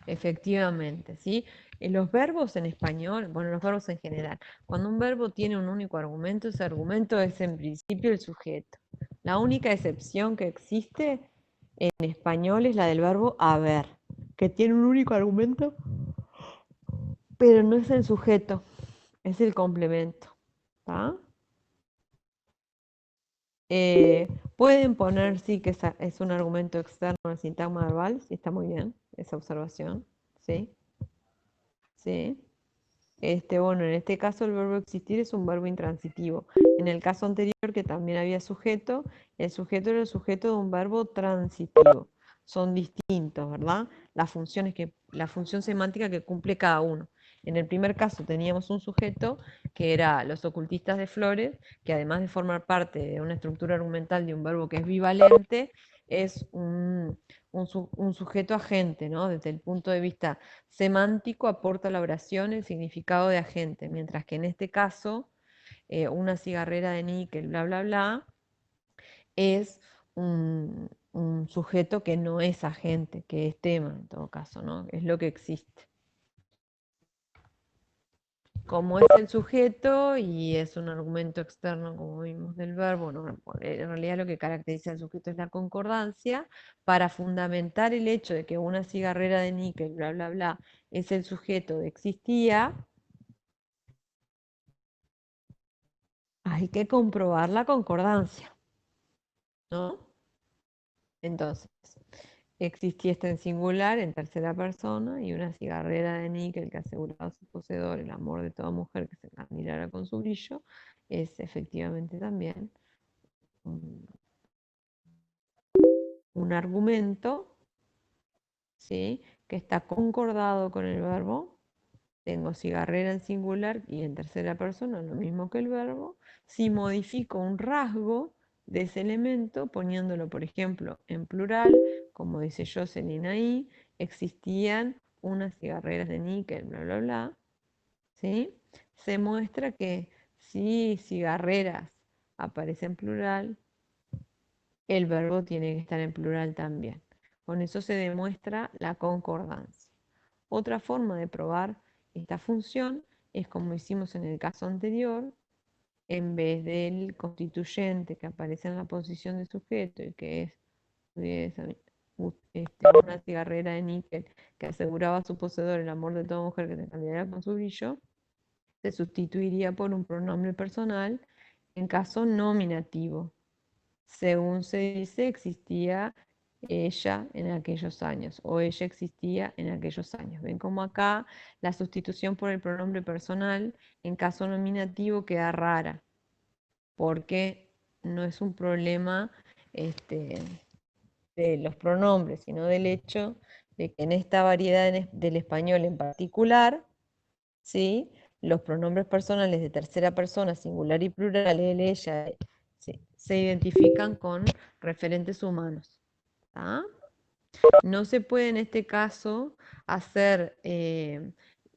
Efectivamente, ¿sí? Los verbos en español, bueno, los verbos en general, cuando un verbo tiene un único argumento, ese argumento es en principio el sujeto. La única excepción que existe en español es la del verbo haber, que tiene un único argumento, pero no es el sujeto, es el complemento. ¿Tá? Pueden poner sí que es un argumento externo al sintagma verbal, sí, está muy bien esa observación, sí, sí. Bueno, en este caso el verbo existir es un verbo intransitivo. En el caso anterior, que también había sujeto, el sujeto era el sujeto de un verbo transitivo. Son distintos, ¿verdad? La función semántica que cumple cada uno. En el primer caso teníamos un sujeto que era los ocultistas de Flores, que además de formar parte de una estructura argumental de un verbo que es bivalente, es un sujeto agente, ¿no? Desde el punto de vista semántico aporta a la oración el significado de agente, mientras que en este caso, una cigarrera de níquel, bla, bla, bla, es un sujeto que no es agente, que es tema en todo caso, ¿no? Es lo que existe. Como es el sujeto y es un argumento externo, como vimos del verbo, no, en realidad lo que caracteriza al sujeto es la concordancia, para fundamentar el hecho de que una cigarrera de níquel, bla, bla, bla, es el sujeto de existía, hay que comprobar la concordancia, ¿no? Entonces, existía esta en singular, en tercera persona, y una cigarrera de níquel que aseguraba a su poseedor el amor de toda mujer que se admirara con su brillo, es efectivamente también un, un argumento, ¿sí? Que está concordado con el verbo. Tengo cigarrera en singular y en tercera persona, lo mismo que el verbo. Si modifico un rasgo de ese elemento, poniéndolo, por ejemplo, en plural, como dice Jocelyn ahí, existían unas cigarreras de níquel, bla, bla, bla, ¿sí? Se muestra que si cigarreras aparece en plural, el verbo tiene que estar en plural también. Con eso se demuestra la concordancia. Otra forma de probar esta función es como hicimos en el caso anterior, en vez del constituyente que aparece en la posición de sujeto y que es una cigarrera de níquel que aseguraba a su poseedor el amor de toda mujer que se cambiara con su brillo, se sustituiría por un pronombre personal en caso nominativo. Según se dice, existía ella en aquellos años o ella existía en aquellos años. Ven como acá la sustitución por el pronombre personal en caso nominativo queda rara, porque no es un problema este, de los pronombres, sino del hecho de que en esta variedad del español en particular, ¿sí? Los pronombres personales de tercera persona, singular y plural, él, ella, ¿sí? Se identifican con referentes humanos. ¿Tá? No se puede en este caso hacer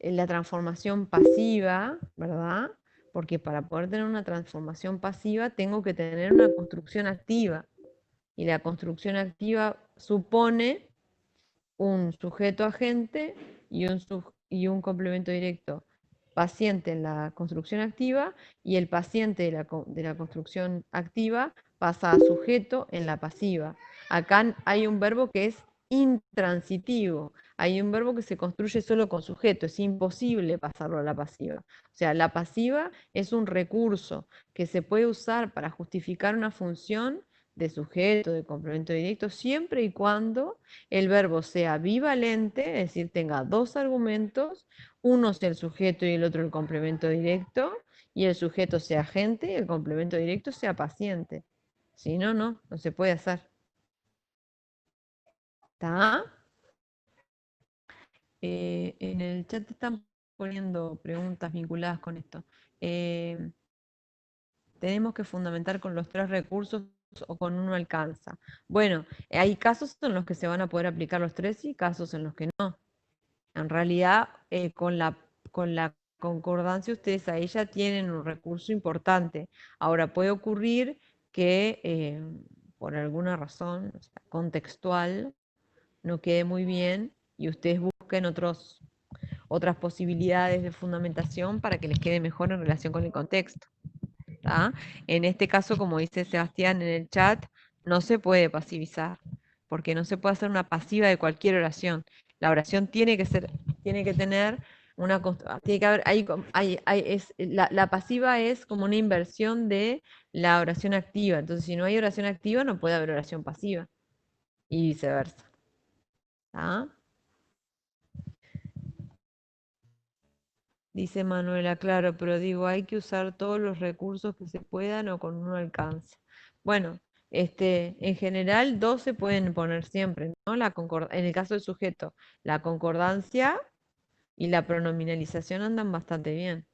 la transformación pasiva, ¿verdad? Porque para poder tener una transformación pasiva tengo que tener una construcción activa. Y la construcción activa supone un sujeto agente y un complemento directo paciente en la construcción activa y el paciente de la construcción activa pasa a sujeto en la pasiva. Acá hay un verbo que es intransitivo, hay un verbo que se construye solo con sujeto, es imposible pasarlo a la pasiva. O sea, la pasiva es un recurso que se puede usar para justificar una función de sujeto, de complemento directo, siempre y cuando el verbo sea bivalente, es decir, tenga dos argumentos, uno sea el sujeto y el otro el complemento directo, y el sujeto sea agente y el complemento directo sea paciente. Si no, no se puede hacer. ¿Está? En el chat están poniendo preguntas vinculadas con esto. Eh, tenemos que fundamentar con los tres recursos o con uno alcanza. Bueno, hay casos en los que se van a poder aplicar los tres y casos en los que no. En realidad, con la concordancia, ustedes ahí ya tienen un recurso importante. Ahora, puede ocurrir que por alguna razón, o sea, contextual, no quede muy bien y ustedes busquen otras posibilidades de fundamentación para que les quede mejor en relación con el contexto. ¿Tá? En este caso, como dice Sebastián en el chat, no se puede pasivizar, porque no se puede hacer una pasiva de cualquier oración. La oración tiene que tener tiene que haber, la pasiva es como una inversión de la oración activa. Entonces, si no hay oración activa, no puede haber oración pasiva. Y viceversa. ¿Tá? Dice Manuela, claro, pero digo, hay que usar todos los recursos que se puedan o con uno alcance. Bueno, en general dos se pueden poner siempre, ¿no? En el caso del sujeto, la concordancia y la pronominalización andan bastante bien.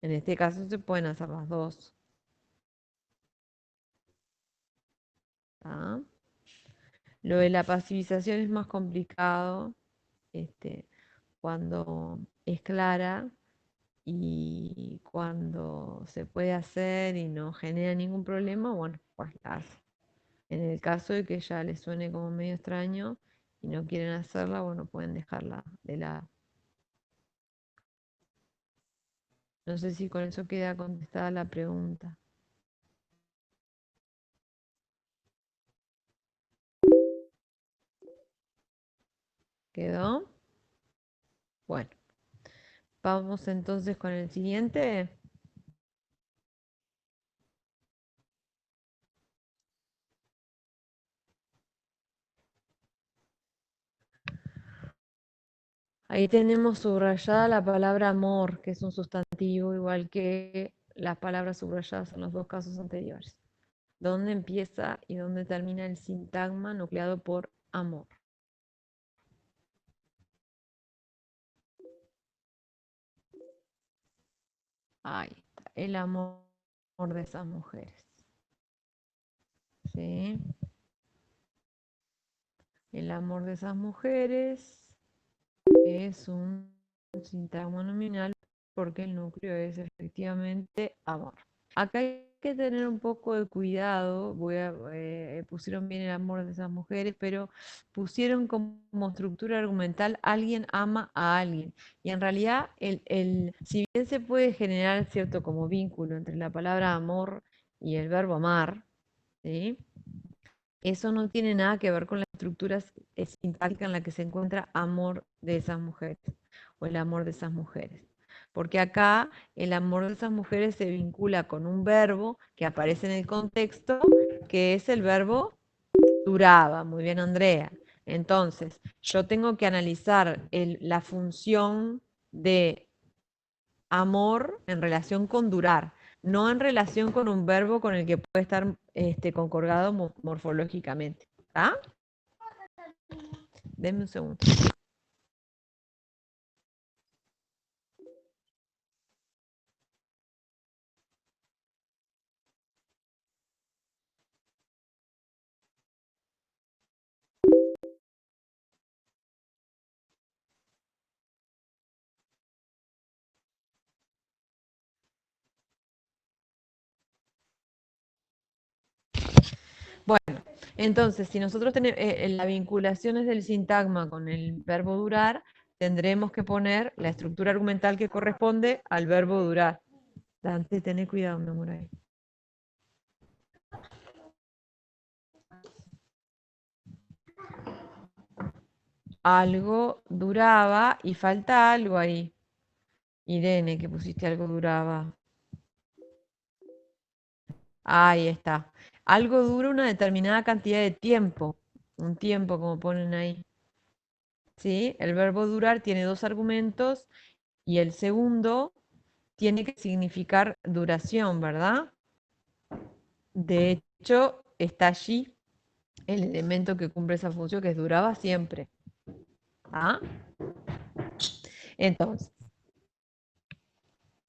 En este caso se pueden hacer las dos. ¿Tá? Lo de la pasivización es más complicado, cuando es clara y cuando se puede hacer y no genera ningún problema, bueno, pues la hace. En el caso de que ya les suene como medio extraño y no quieren hacerla, bueno, pueden dejarla de lado. No sé si con eso queda contestada la pregunta. ¿Quedó? Bueno, vamos entonces con el siguiente. Ahí tenemos subrayada la palabra amor, que es un sustantivo, igual que las palabras subrayadas en los dos casos anteriores. ¿Dónde empieza y dónde termina el sintagma nucleado por amor? Ahí está, el amor de esas mujeres. ¿Sí? El amor de esas mujeres es un sintagma nominal porque el núcleo es efectivamente amor. Acá hay que tener un poco de cuidado, pusieron bien el amor de esas mujeres, pero pusieron como estructura argumental alguien ama a alguien. Y en realidad, si bien se puede generar cierto como vínculo entre la palabra amor y el verbo amar, ¿sí? Eso no tiene nada que ver con la estructura sintáctica en la que se encuentra amor de esas mujeres o el amor de esas mujeres. Porque acá el amor de esas mujeres se vincula con un verbo que aparece en el contexto, que es el verbo duraba. Muy bien, Andrea. Entonces, yo tengo que analizar la función de amor en relación con durar, no en relación con un verbo con el que puede estar concordado morfológicamente. ¿Ah? Denme un segundo. Bueno, entonces, si nosotros tenemos la vinculación es del sintagma con el verbo durar, tendremos que poner la estructura argumental que corresponde al verbo durar. Dante, tené cuidado, mi amor, ahí. Algo duraba y falta algo ahí. Irene, que pusiste algo duraba. Ahí está. Algo dura una determinada cantidad de tiempo. Un tiempo, como ponen ahí. ¿Sí? El verbo durar tiene dos argumentos y el segundo tiene que significar duración, ¿verdad? De hecho, está allí el elemento que cumple esa función, que es duraba siempre. ¿Ah? Entonces,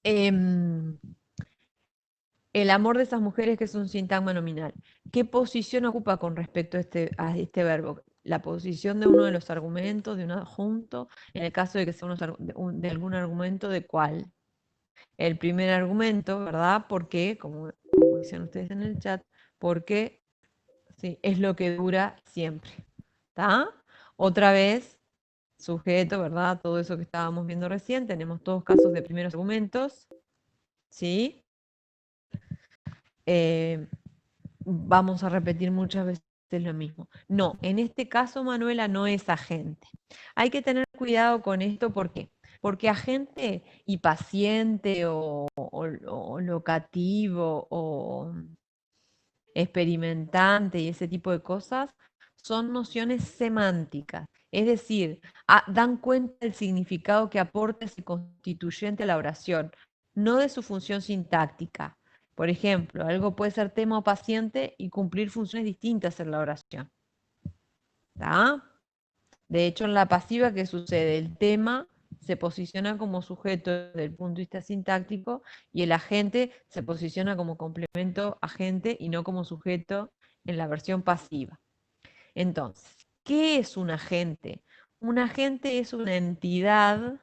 em, el amor de esas mujeres, que es un sintagma nominal, ¿qué posición ocupa con respecto a este verbo? La posición de uno de los argumentos, de un adjunto, en el caso de que sea de algún argumento, ¿de cuál? El primer argumento, ¿verdad? Porque, como dicen ustedes en el chat, porque sí, es lo que dura siempre. ¿Está? Otra vez, sujeto, ¿verdad? Todo eso que estábamos viendo recién, tenemos todos casos de primeros argumentos, ¿sí? Vamos a repetir muchas veces lo mismo. No, en este caso, Manuela, no es agente. Hay que tener cuidado con esto, ¿por qué? Porque agente y paciente o locativo o experimentante y ese tipo de cosas son nociones semánticas Es decir, dan cuenta del significado que aporta ese constituyente a la oración, no de su función sintáctica. Por ejemplo, algo puede ser tema o paciente y cumplir funciones distintas en la oración. ¿Tá? De hecho, en la pasiva, ¿qué sucede? El tema se posiciona como sujeto desde el punto de vista sintáctico y el agente se posiciona como complemento agente y no como sujeto en la versión pasiva. Entonces, ¿qué es un agente? Un agente es una entidad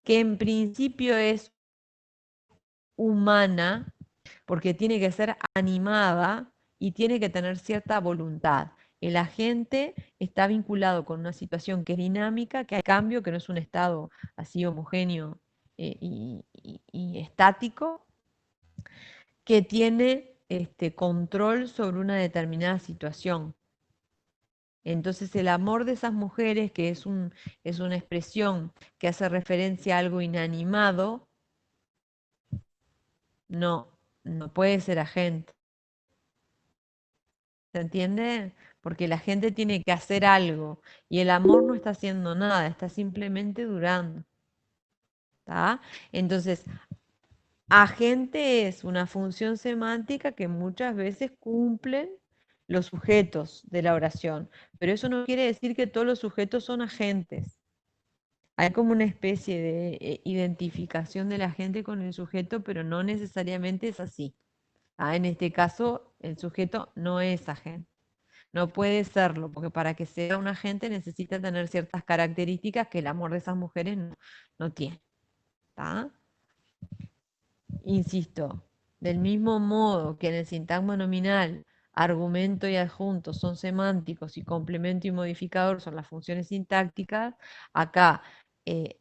que en principio es humana, porque tiene que ser animada y tiene que tener cierta voluntad. El agente está vinculado con una situación que es dinámica, que hay cambio, que no es un estado así homogéneo y estático, que tiene control sobre una determinada situación. Entonces el amor de esas mujeres, que es una expresión que hace referencia a algo inanimado, no puede ser agente. ¿Se entiende? Porque la gente tiene que hacer algo y el amor no está haciendo nada, está simplemente durando. ¿Tá? Entonces, agente es una función semántica que muchas veces cumplen los sujetos de la oración, pero eso no quiere decir que todos los sujetos son agentes. Hay como una especie de identificación de la gente con el sujeto, pero no necesariamente es así. En este caso, el sujeto no es agente. No puede serlo, porque para que sea un agente necesita tener ciertas características que el amor de esas mujeres no tiene. ¿Tá? Insisto, del mismo modo que en el sintagma nominal argumento y adjunto son semánticos y complemento y modificador son las funciones sintácticas, acá eh,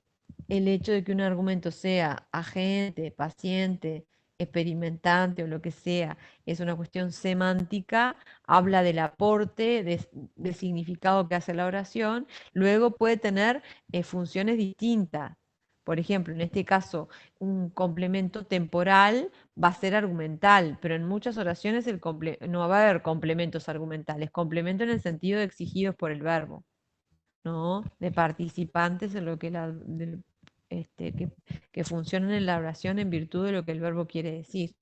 el hecho de que un argumento sea agente, paciente, experimentante o lo que sea, es una cuestión semántica, habla del aporte de significado que hace la oración, luego puede tener funciones distintas. Por ejemplo, en este caso, un complemento temporal va a ser argumental, pero en muchas oraciones no va a haber complementos argumentales, complemento en el sentido de exigidos por el verbo, ¿no? De participantes en lo que, que funcionan en la oración en virtud de lo que el verbo quiere decir.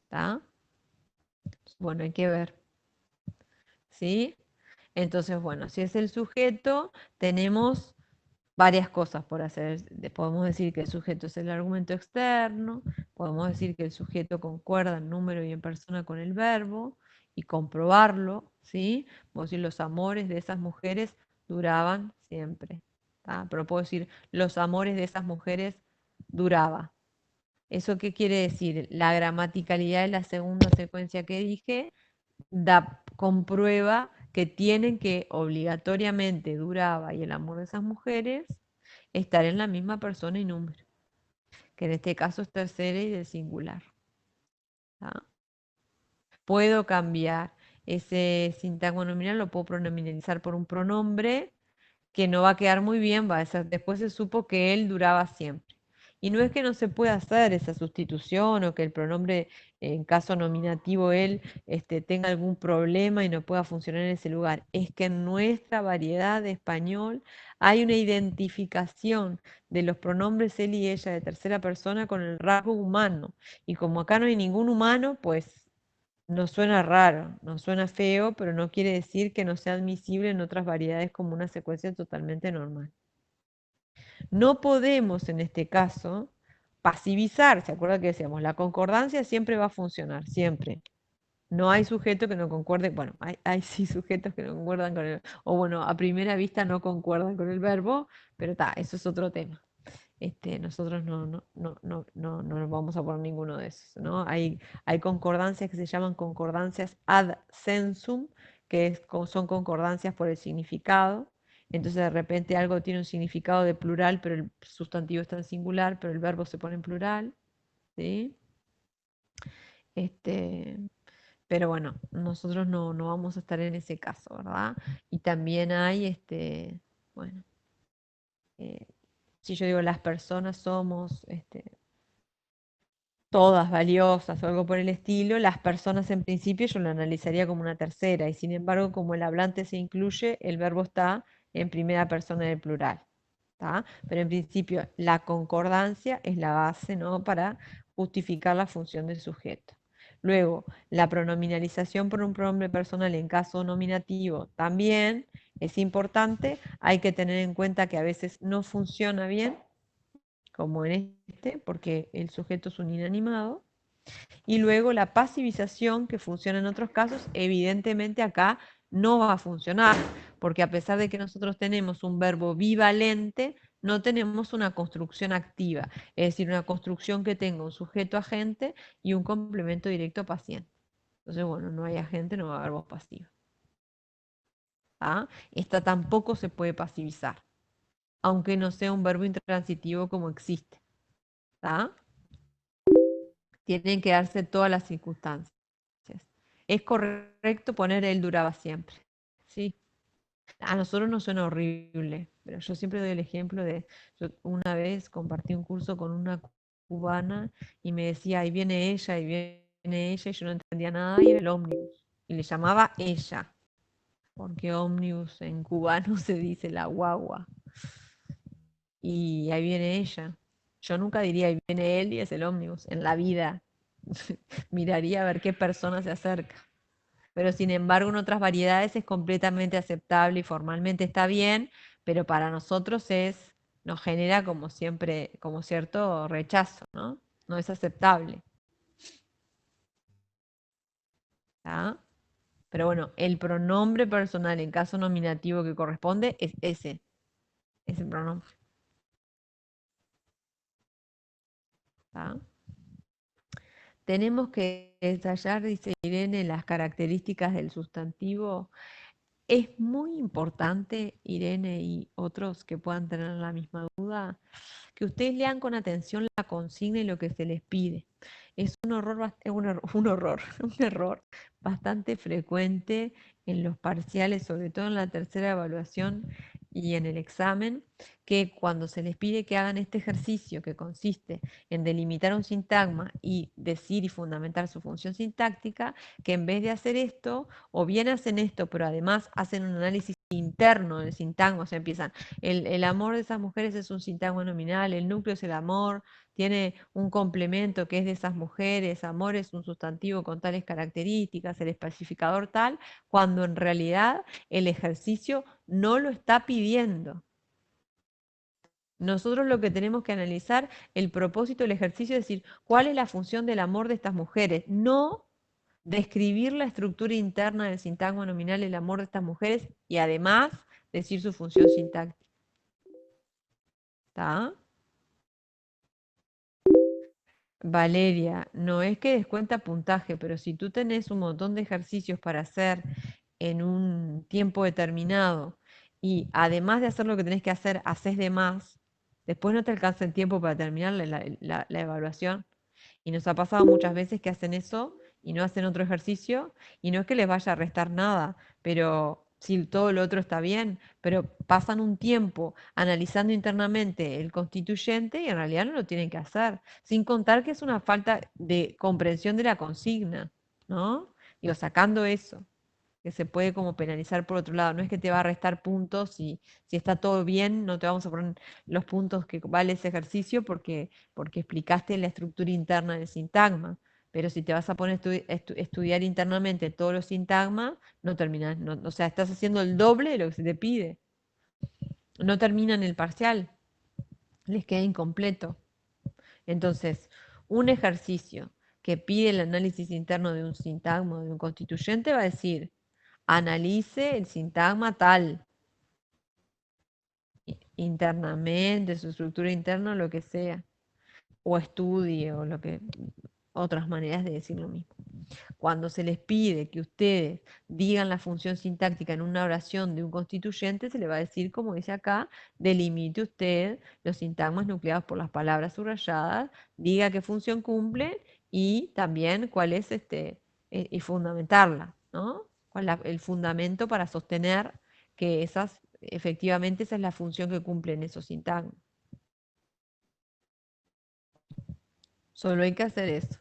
¿Está? Bueno, hay que ver. ¿Sí? Entonces, bueno, si es el sujeto, tenemos varias cosas por hacer. Podemos decir que el sujeto es el argumento externo, podemos decir que el sujeto concuerda en número y en persona con el verbo y comprobarlo, ¿sí? Podemos decir los amores de esas mujeres duraban siempre. ¿Tá? Pero puedo decir los amores de esas mujeres duraba. ¿Eso qué quiere decir? La gramaticalidad de la segunda secuencia que dije comprueba que tienen que obligatoriamente duraba y el amor de esas mujeres estar en la misma persona y número, que en este caso es tercera y del singular. ¿Tá? Puedo cambiar ese sintagma nominal, lo puedo pronominalizar por un pronombre que no va a quedar muy bien, va a ser, después se supo que él duraba siempre. Y no es que no se pueda hacer esa sustitución o que el pronombre, en caso nominativo, él tenga algún problema y no pueda funcionar en ese lugar. Es que en nuestra variedad de español hay una identificación de los pronombres él y ella de tercera persona con el rasgo humano. Y como acá no hay ningún humano, pues no suena raro, no suena feo, pero no quiere decir que no sea admisible en otras variedades como una secuencia totalmente normal. No podemos en este caso pasivizar, ¿se acuerda que decíamos? La concordancia siempre va a funcionar, siempre. No hay sujeto que no concuerde, bueno, hay sí sujetos que no concuerdan con el, o bueno, a primera vista no concuerdan con el verbo, pero está, eso es otro tema. Nosotros no nos vamos a poner ninguno de esos, ¿no? Hay concordancias que se llaman concordancias ad sensum, son concordancias por el significado. Entonces de repente algo tiene un significado de plural, pero el sustantivo está en singular, pero el verbo se pone en plural, ¿sí? Este, pero bueno, nosotros no vamos a estar en ese caso, ¿verdad? Y también hay, bueno, eh, si yo digo las personas somos todas valiosas o algo por el estilo, las personas en principio yo lo analizaría como una tercera y sin embargo como el hablante se incluye, el verbo está en primera persona del plural. ¿Tá? Pero en principio la concordancia es la base, ¿no?, para justificar la función del sujeto. Luego, la pronominalización por un pronombre personal en caso nominativo también es importante. Hay que tener en cuenta que a veces no funciona bien, como en este, porque el sujeto es un inanimado. Y luego la pasivización, que funciona en otros casos, evidentemente acá no va a funcionar, porque a pesar de que nosotros tenemos un verbo bivalente, no tenemos una construcción activa, es decir, una construcción que tenga un sujeto agente y un complemento directo paciente. Entonces, bueno, no hay agente, no va a haber voz pasiva. ¿Ah? Esta tampoco se puede pasivizar, aunque no sea un verbo intransitivo como existe. ¿Ah? Tienen que darse todas las circunstancias. Es correcto poner él duraba siempre. Sí. A nosotros nos suena horrible, pero yo siempre doy el ejemplo de, yo una vez compartí un curso con una cubana y me decía, ahí viene ella, y yo no entendía nada, y era el ómnibus. Y le llamaba ella, porque ómnibus en cubano se dice la guagua. Y ahí viene ella. Yo nunca diría, ahí viene él y es el ómnibus, en la vida. Miraría a ver qué persona se acerca. Pero sin embargo en otras variedades es completamente aceptable y formalmente está bien, pero para nosotros nos genera como siempre, como cierto rechazo, ¿no? No es aceptable. ¿Tá? Pero bueno, el pronombre personal en caso nominativo que corresponde es ese pronombre. ¿Tá? Tenemos que detallar, dice Irene, las características del sustantivo. Es muy importante, Irene y otros que puedan tener la misma duda, que ustedes lean con atención la consigna y lo que se les pide. Es un horror, un error bastante frecuente en los parciales, sobre todo en la tercera evaluación y en el examen, que cuando se les pide que hagan este ejercicio que consiste en delimitar un sintagma y decir y fundamentar su función sintáctica, que en vez de hacer esto, o bien hacen esto, pero además hacen un análisis interno del sintagma, o sea, empiezan, el amor de esas mujeres es un sintagma nominal, el núcleo es el amor, tiene un complemento que es de esas mujeres, amor es un sustantivo con tales características, el especificador tal, cuando en realidad el ejercicio no lo está pidiendo. Nosotros lo que tenemos que analizar, el propósito del ejercicio, es decir, cuál es la función del amor de estas mujeres, no describir la estructura interna del sintagma nominal, el amor de estas mujeres, y además decir su función sintáctica. ¿Está? Valeria, no es que descuenta puntaje, pero si tú tenés un montón de ejercicios para hacer en un tiempo determinado y además de hacer lo que tenés que hacer, haces de más, después no te alcanza el tiempo para terminar la evaluación. Y nos ha pasado muchas veces que hacen eso y no hacen otro ejercicio, y no es que les vaya a restar nada, pero si todo lo otro está bien, pero pasan un tiempo analizando internamente el constituyente y en realidad no lo tienen que hacer, sin contar que es una falta de comprensión de la consigna, ¿no? Digo, sacando eso, que se puede como penalizar por otro lado. No es que te va a restar puntos y si está todo bien, no te vamos a poner los puntos que vale ese ejercicio porque explicaste la estructura interna del sintagma. Pero si te vas a poner a estudiar internamente todos los sintagmas, no terminas, o sea, estás haciendo el doble de lo que se te pide. No terminan el parcial, les queda incompleto. Entonces, un ejercicio que pide el análisis interno de un sintagma o de un constituyente va a decir, analice el sintagma tal, internamente, su estructura interna, lo que sea, o estudie, o lo que, otras maneras de decir lo mismo. Cuando se les pide que ustedes digan la función sintáctica en una oración de un constituyente, se le va a decir, como dice acá, delimite usted los sintagmas nucleados por las palabras subrayadas, diga qué función cumple y también cuál es y fundamentarla, ¿no? ¿Cuál es el fundamento para sostener que efectivamente esa es la función que cumplen esos sintagmas? Solo hay que hacer eso.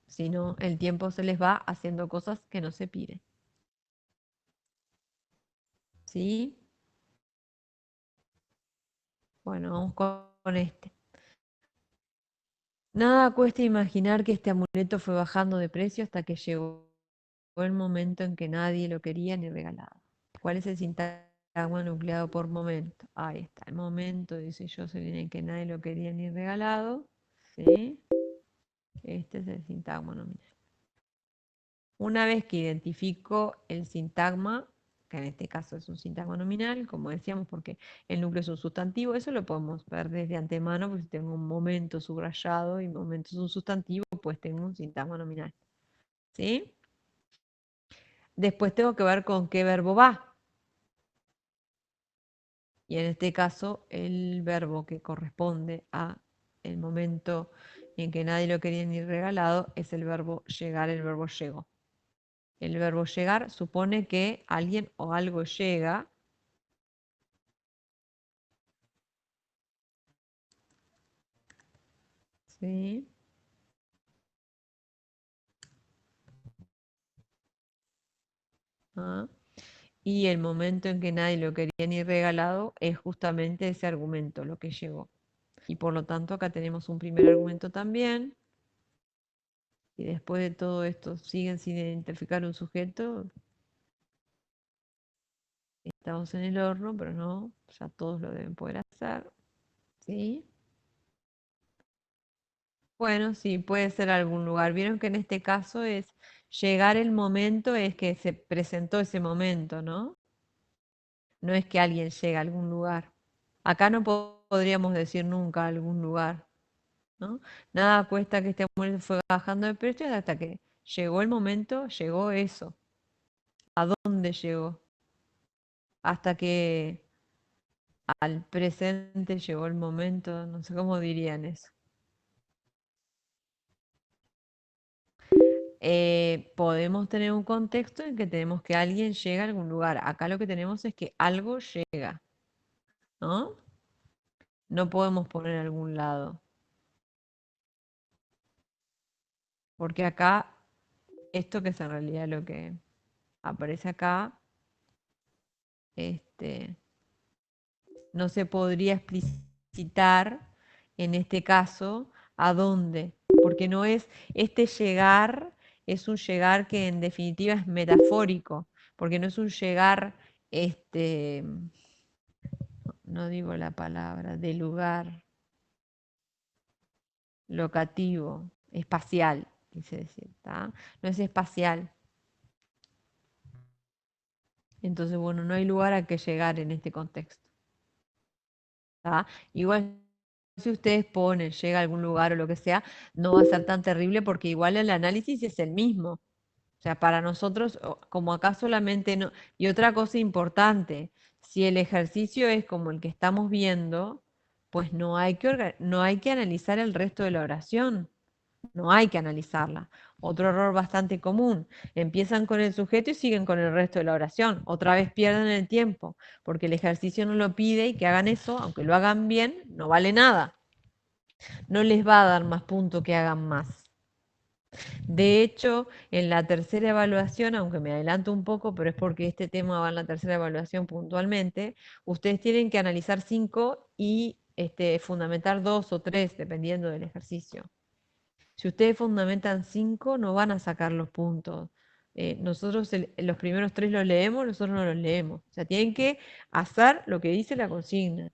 Si no, el tiempo se les va haciendo cosas que no se piden. ¿Sí? Bueno, vamos con este. Nada cuesta imaginar que este amuleto fue bajando de precio hasta que llegó el momento en que nadie lo quería ni regalado. ¿Cuál es el sintagma nucleado por momento? Ahí está, el momento, dice yo, se viene en que nadie lo quería ni regalado. ¿Sí? Este es el sintagma nominal. Una vez que identifico el sintagma, que en este caso es un sintagma nominal, como decíamos, porque el núcleo es un sustantivo, eso lo podemos ver desde antemano, porque si tengo un momento subrayado y momento es un sustantivo, pues tengo un sintagma nominal. ¿Sí? Después tengo que ver con qué verbo va. Y en este caso, el verbo que corresponde a el momento en que nadie lo quería ni regalado es el verbo llegar, el verbo llegó. El verbo llegar supone que alguien o algo llega. ¿Sí? Ah, y el momento en que nadie lo quería ni regalado es justamente ese argumento, lo que llegó. Y por lo tanto acá tenemos un primer argumento también. Y después de todo esto siguen sin identificar un sujeto. Estamos en el horno, pero no, ya todos lo deben poder hacer. ¿Sí? Bueno, sí, puede ser algún lugar. Vieron que en este caso es llegar el momento, es que se presentó ese momento, ¿no? No es que alguien llega a algún lugar. Acá no podríamos decir nunca algún lugar, ¿no? Nada cuesta que este amuleto fue bajando de precio hasta que llegó el momento, llegó eso. ¿A dónde llegó? Hasta que al presente llegó el momento, no sé cómo dirían eso. Podemos tener un contexto en que tenemos que alguien llega a algún lugar. Acá lo que tenemos es que algo llega, ¿no? No podemos poner algún lado, porque acá, esto que es en realidad lo que aparece acá, este, no se podría explicitar en este caso a dónde, porque no es, este llegar es un llegar que en definitiva es metafórico, porque no es un llegar, no digo la palabra, de lugar, locativo, espacial, quise decir, ¿tá? No es espacial. Entonces, bueno, no hay lugar a que llegar en este contexto. ¿Tá? Igual si ustedes ponen, llega a algún lugar o lo que sea, no va a ser tan terrible porque igual el análisis es el mismo. O sea, para nosotros, como acá solamente no. Y otra cosa importante, si el ejercicio es como el que estamos viendo, pues no hay que analizar el resto de la oración. No hay que analizarla. Otro error bastante común. Empiezan con el sujeto y siguen con el resto de la oración. Otra vez pierden el tiempo, porque el ejercicio no lo pide y que hagan eso, aunque lo hagan bien, no vale nada. No les va a dar más punto que hagan más. De hecho, en la tercera evaluación, aunque me adelanto un poco, pero es porque este tema va en la tercera evaluación puntualmente, ustedes tienen que analizar 5 y fundamentar 2 o 3, dependiendo del ejercicio. Si ustedes fundamentan 5, no van a sacar los puntos. Nosotros los primeros 3 los leemos, nosotros no los leemos. O sea, tienen que hacer lo que dice la consigna,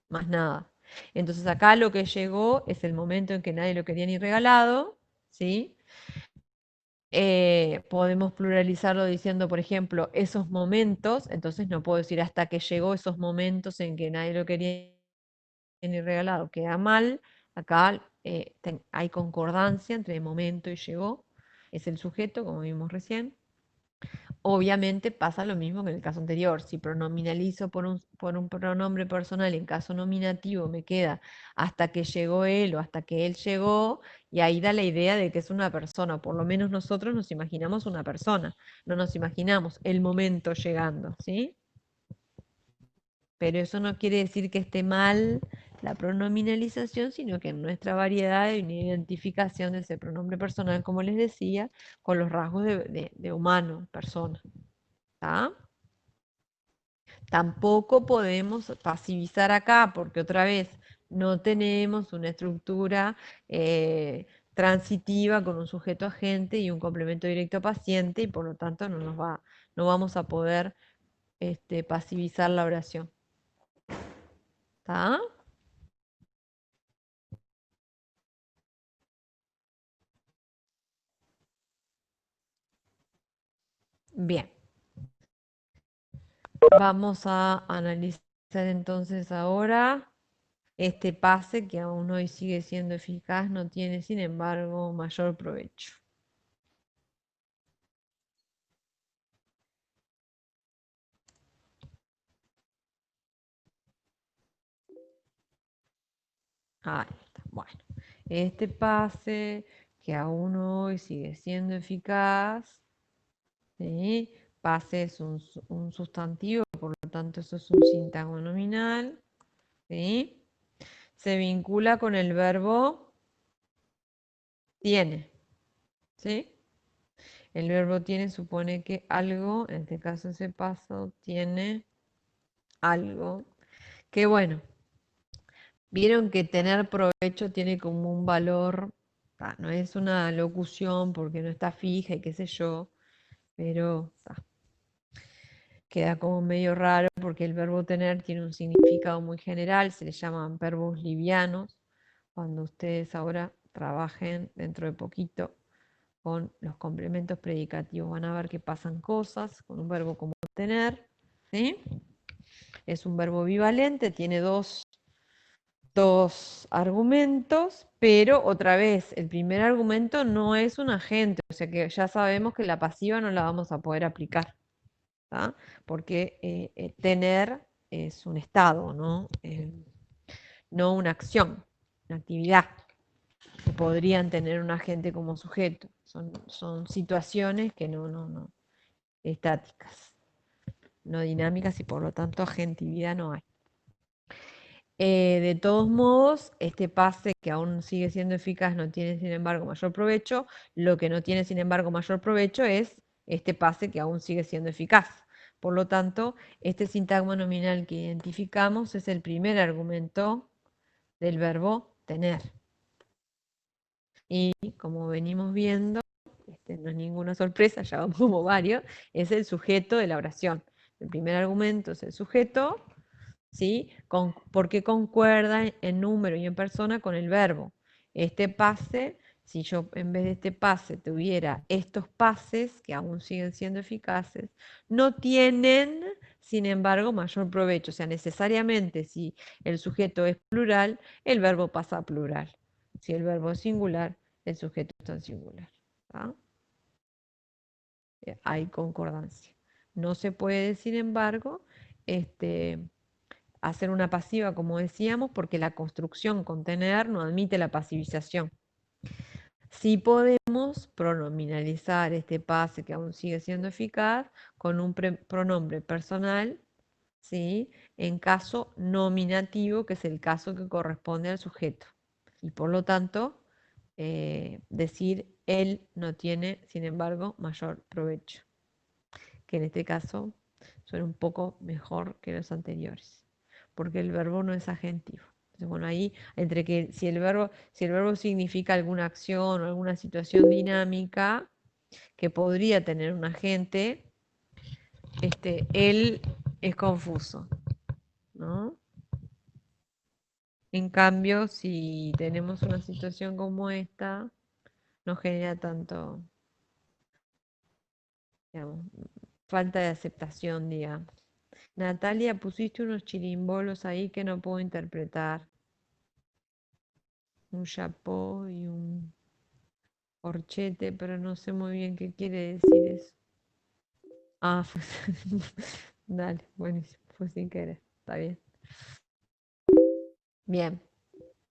más nada. Entonces acá lo que llegó es el momento en que nadie lo quería ni regalado, ¿sí? Podemos pluralizarlo diciendo, por ejemplo, esos momentos, entonces no puedo decir hasta que llegó esos momentos en que nadie lo quería ni regalado, queda mal. Acá hay concordancia entre momento y llegó, es el sujeto, como vimos recién. Obviamente pasa lo mismo que en el caso anterior. Si pronominalizo por un pronombre personal, en caso nominativo me queda hasta que llegó él o hasta que él llegó, y ahí da la idea de que es una persona. Por lo menos nosotros nos imaginamos una persona, no nos imaginamos el momento llegando, ¿sí? Pero eso no quiere decir que esté mal la pronominalización, sino que en nuestra variedad hay una identificación de ese pronombre personal, como les decía, con los rasgos de humano, persona. ¿Tá? Tampoco podemos pasivizar acá, porque otra vez no tenemos una estructura transitiva con un sujeto agente y un complemento directo paciente, y por lo tanto no vamos a poder pasivizar la oración. ¿Está? Bien. Vamos a analizar entonces ahora este pase que aún hoy sigue siendo eficaz, no tiene sin embargo mayor provecho. Ahí está. Bueno, este pase que aún hoy sigue siendo eficaz, ¿sí? Pase es un sustantivo, por lo tanto eso es un sintagma nominal, ¿sí? Se vincula con el verbo tiene, ¿sí? El verbo tiene supone que algo, en este caso ese paso, tiene algo. Que bueno, vieron que tener provecho tiene como un valor, no es una locución porque no está fija y qué sé yo, pero queda como medio raro porque el verbo tener tiene un significado muy general, se le llaman verbos livianos. Cuando ustedes ahora trabajen dentro de poquito con los complementos predicativos, van a ver que pasan cosas con un verbo como tener, ¿sí? Es un verbo bivalente, tiene dos argumentos, pero otra vez, el primer argumento no es un agente, o sea que ya sabemos que la pasiva no la vamos a poder aplicar, ¿tá? Porque tener es un estado, ¿no? No una acción, una actividad que podrían tener un agente como sujeto. Son situaciones que no, estáticas, no dinámicas y por lo tanto agentividad no hay. De todos modos, este pase que aún sigue siendo eficaz no tiene sin embargo mayor provecho. Lo que no tiene sin embargo mayor provecho es este pase que aún sigue siendo eficaz. Por lo tanto, este sintagma nominal que identificamos es el primer argumento del verbo tener. Y como venimos viendo, no es ninguna sorpresa, ya vamos como varios, es el sujeto de la oración. El primer argumento es el sujeto, ¿sí? Porque concuerda en número y en persona con el verbo. Este pase, si yo en vez de este pase tuviera estos pases, que aún siguen siendo eficaces, no tienen, sin embargo, mayor provecho. O sea, necesariamente si el sujeto es plural, el verbo pasa a plural. Si el verbo es singular, el sujeto está en singular. ¿Ah? Hay concordancia. No se puede, sin embargo, hacer una pasiva, como decíamos, porque la construcción contener no admite la pasivización. Sí podemos pronominalizar este pase que aún sigue siendo eficaz con un pronombre personal, ¿sí? En caso nominativo, que es el caso que corresponde al sujeto. Y por lo tanto, decir él no tiene, sin embargo, mayor provecho. Que en este caso suena un poco mejor que los anteriores, porque el verbo no es agentivo. Entonces, bueno, ahí, entre que si el verbo significa alguna acción o alguna situación dinámica que podría tener un agente, él es confuso, ¿no? En cambio, si tenemos una situación como esta, no genera tanto, digamos, falta de aceptación, digamos. Natalia, pusiste unos chirimbolos ahí que no puedo interpretar. Un chapó y un horchete, pero no sé muy bien qué quiere decir eso. Ah, dale, buenísimo, fue sin querer, está bien. Bien,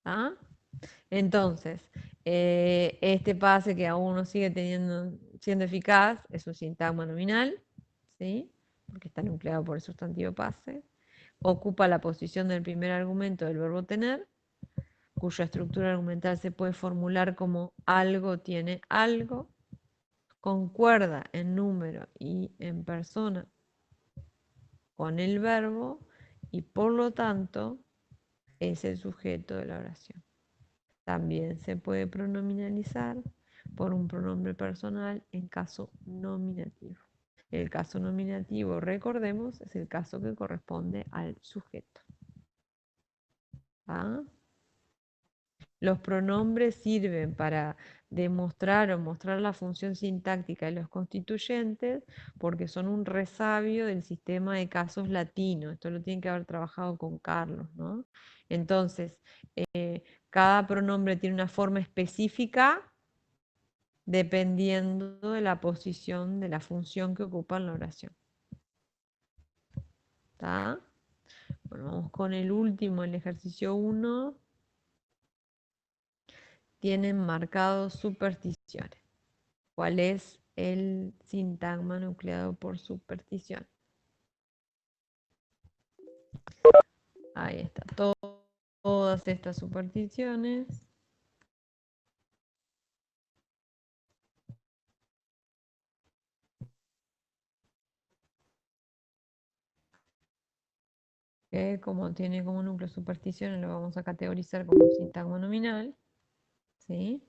¿ah? Entonces, este pase que aún no sigue siendo eficaz es un sintagma nominal, ¿sí? Porque está nucleado por el sustantivo pase. Ocupa la posición del primer argumento del verbo tener, cuya estructura argumental se puede formular como algo tiene algo, concuerda en número y en persona con el verbo y por lo tanto es el sujeto de la oración. También se puede pronominalizar por un pronombre personal en caso nominativo. El caso nominativo, recordemos, es el caso que corresponde al sujeto. ¿Ah? Los pronombres sirven para demostrar o mostrar la función sintáctica de los constituyentes porque son un resabio del sistema de casos latino. Esto lo tienen que haber trabajado con Carlos, ¿no? Entonces, cada pronombre tiene una forma específica dependiendo de la posición de la función que ocupa en la oración. ¿Está? Bueno, vamos con el último, el ejercicio 1. Tienen marcados supersticiones. ¿Cuál es el sintagma nucleado por superstición? Ahí está, todas estas supersticiones. Que como tiene como núcleo supersticiones, lo vamos a categorizar como un sintagma nominal. ¿Sí?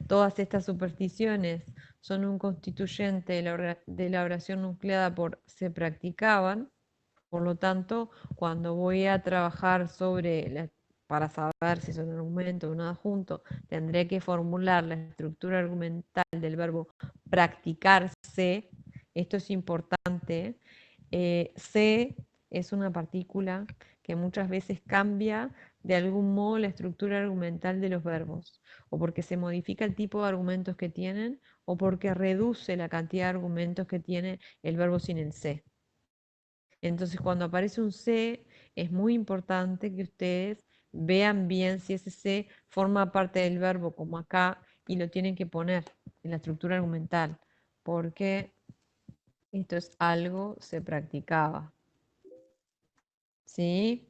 Todas estas supersticiones son un constituyente de la oración nucleada por se practicaban. Por lo tanto, cuando voy a trabajar para saber si es un argumento o un adjunto, tendré que formular la estructura argumental del verbo practicarse. Esto es importante. Se es una partícula que muchas veces cambia de algún modo la estructura argumental de los verbos, o porque se modifica el tipo de argumentos que tienen, o porque reduce la cantidad de argumentos que tiene el verbo sin el se. Entonces, cuando aparece un se, es muy importante que ustedes vean bien si ese se forma parte del verbo, como acá, y lo tienen que poner en la estructura argumental, porque esto es algo se practicaba. ¿Sí?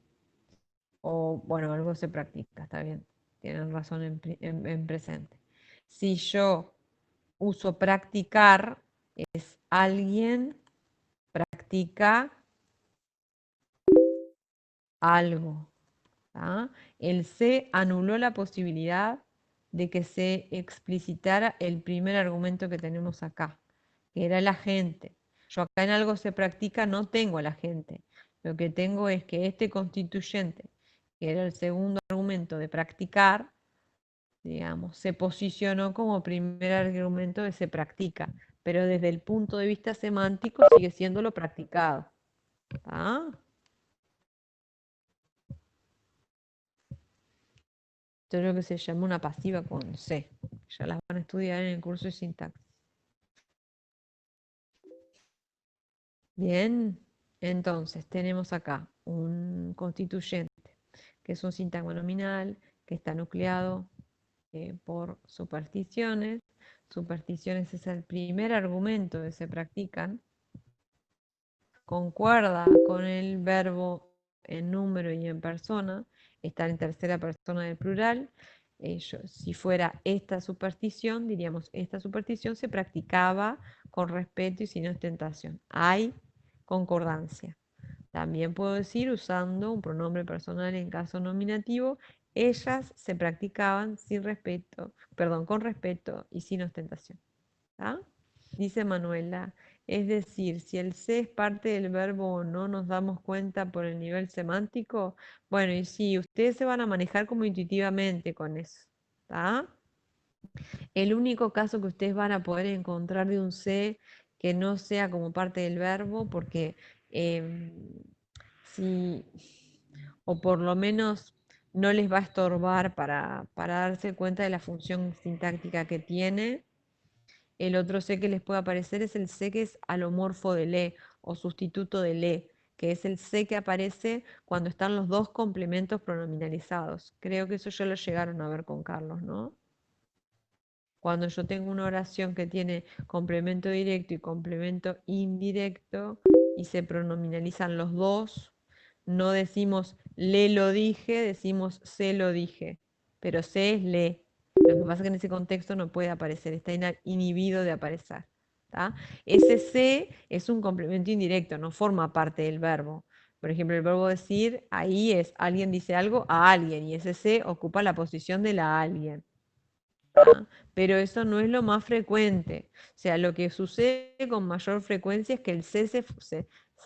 O, bueno, algo se practica, está bien. Tienen razón en presente. Si yo uso practicar, es alguien practica algo. ¿Ah? El se anuló la posibilidad de que se explicitara el primer argumento que tenemos acá, que era la gente. Yo acá en algo se practica, no tengo a la gente. Lo que tengo es que este constituyente, que era el segundo argumento de practicar, digamos, se posicionó como primer argumento de se practica, pero desde el punto de vista semántico sigue siendo lo practicado. ¿Ah? Esto es lo que se llama una pasiva con C. Ya las van a estudiar en el curso de sintaxis. Bien, entonces tenemos acá un constituyente, que es un sintagma nominal, que está nucleado por supersticiones. Supersticiones es el primer argumento que se practican. Concuerda con el verbo en número y en persona, está en tercera persona del plural. Si fuera esta superstición, diríamos, esta superstición se practicaba con respeto y sin ostentación. Hay concordancia. También puedo decir, usando un pronombre personal en caso nominativo, ellas se practicaban sin respeto, perdón, con respeto y sin ostentación. ¿Ah? Dice Manuela, es decir, si el se es parte del verbo o no nos damos cuenta por el nivel semántico. Bueno, y sí, ustedes se van a manejar como intuitivamente con eso. ¿Está? El único caso que ustedes van a poder encontrar de un se que no sea como parte del verbo, porque si, o por lo menos no les va a estorbar para darse cuenta de la función sintáctica que tiene. El otro C que les puede aparecer es el C que es alomorfo de le o sustituto de le, que es el C que aparece cuando están los dos complementos pronominalizados. Creo que eso ya lo llegaron a ver con Carlos, ¿no? Cuando yo tengo una oración que tiene complemento directo y complemento indirecto y se pronominalizan los dos, no decimos le lo dije, decimos se lo dije, pero se es le. Lo que pasa es que en ese contexto no puede aparecer, está inhibido de aparecer. ¿tá? Ese se es un complemento indirecto, no forma parte del verbo. Por ejemplo, el verbo decir, ahí es alguien dice algo a alguien y ese se ocupa la posición de la alguien. ¿tá? Pero eso no es lo más frecuente. O sea, lo que sucede con mayor frecuencia es que el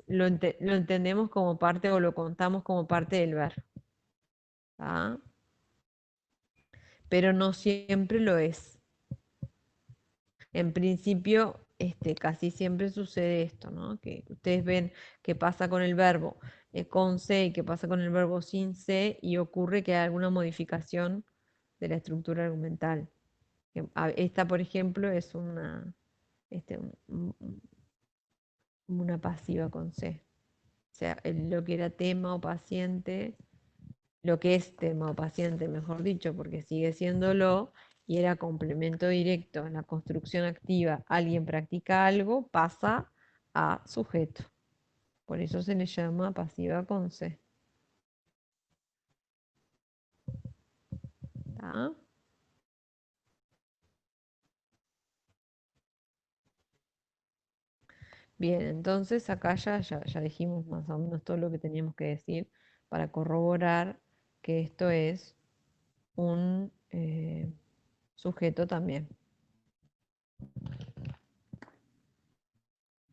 lo entendemos como parte o lo contamos como parte del verbo. ¿tá? Pero no siempre lo es. En principio, casi siempre sucede esto, ¿no? Que ustedes ven qué pasa con el verbo con C y qué pasa con el verbo sin C y ocurre que hay alguna modificación de la estructura argumental. Esta, por ejemplo, es este, una pasiva con C. O sea, lo que era tema o paciente, lo que es tema o paciente, mejor dicho, porque sigue siéndolo, y era complemento directo en la construcción activa, alguien practica algo, pasa a sujeto. Por eso se le llama pasiva con C. ¿Tá? Bien, entonces acá ya dijimos más o menos todo lo que teníamos que decir para corroborar que esto es un sujeto también.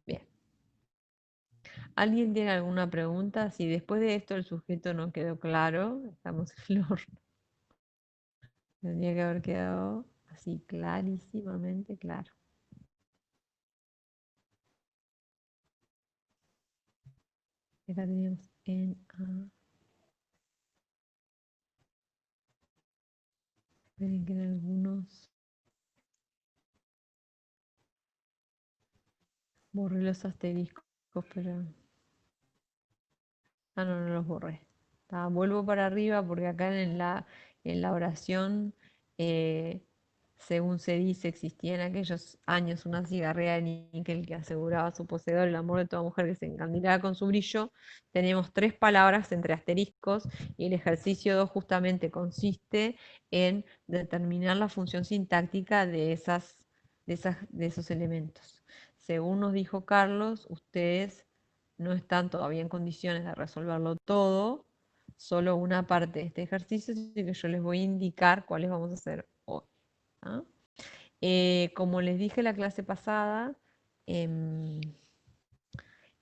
Bien. ¿Alguien tiene alguna pregunta? Si después de esto el sujeto no quedó claro, estamos en el horno. Tendría que haber quedado así clarísimamente claro. Acá teníamos en A. Esperen que en algunos borré los asteriscos, pero... Ah, no, no los borré. Vuelvo para arriba porque acá en la oración, eh, según se dice, existía en aquellos años una cigarrera de níquel que aseguraba a su poseedor el amor de toda mujer que se encandilaba con su brillo. Tenemos 3 palabras entre asteriscos y el ejercicio 2 justamente consiste en determinar la función sintáctica de esos elementos. Según nos dijo Carlos, ustedes no están todavía en condiciones de resolverlo todo, solo una parte de este ejercicio, así que yo les voy a indicar cuáles vamos a hacer hoy. ¿ah? Como les dije la clase pasada, em,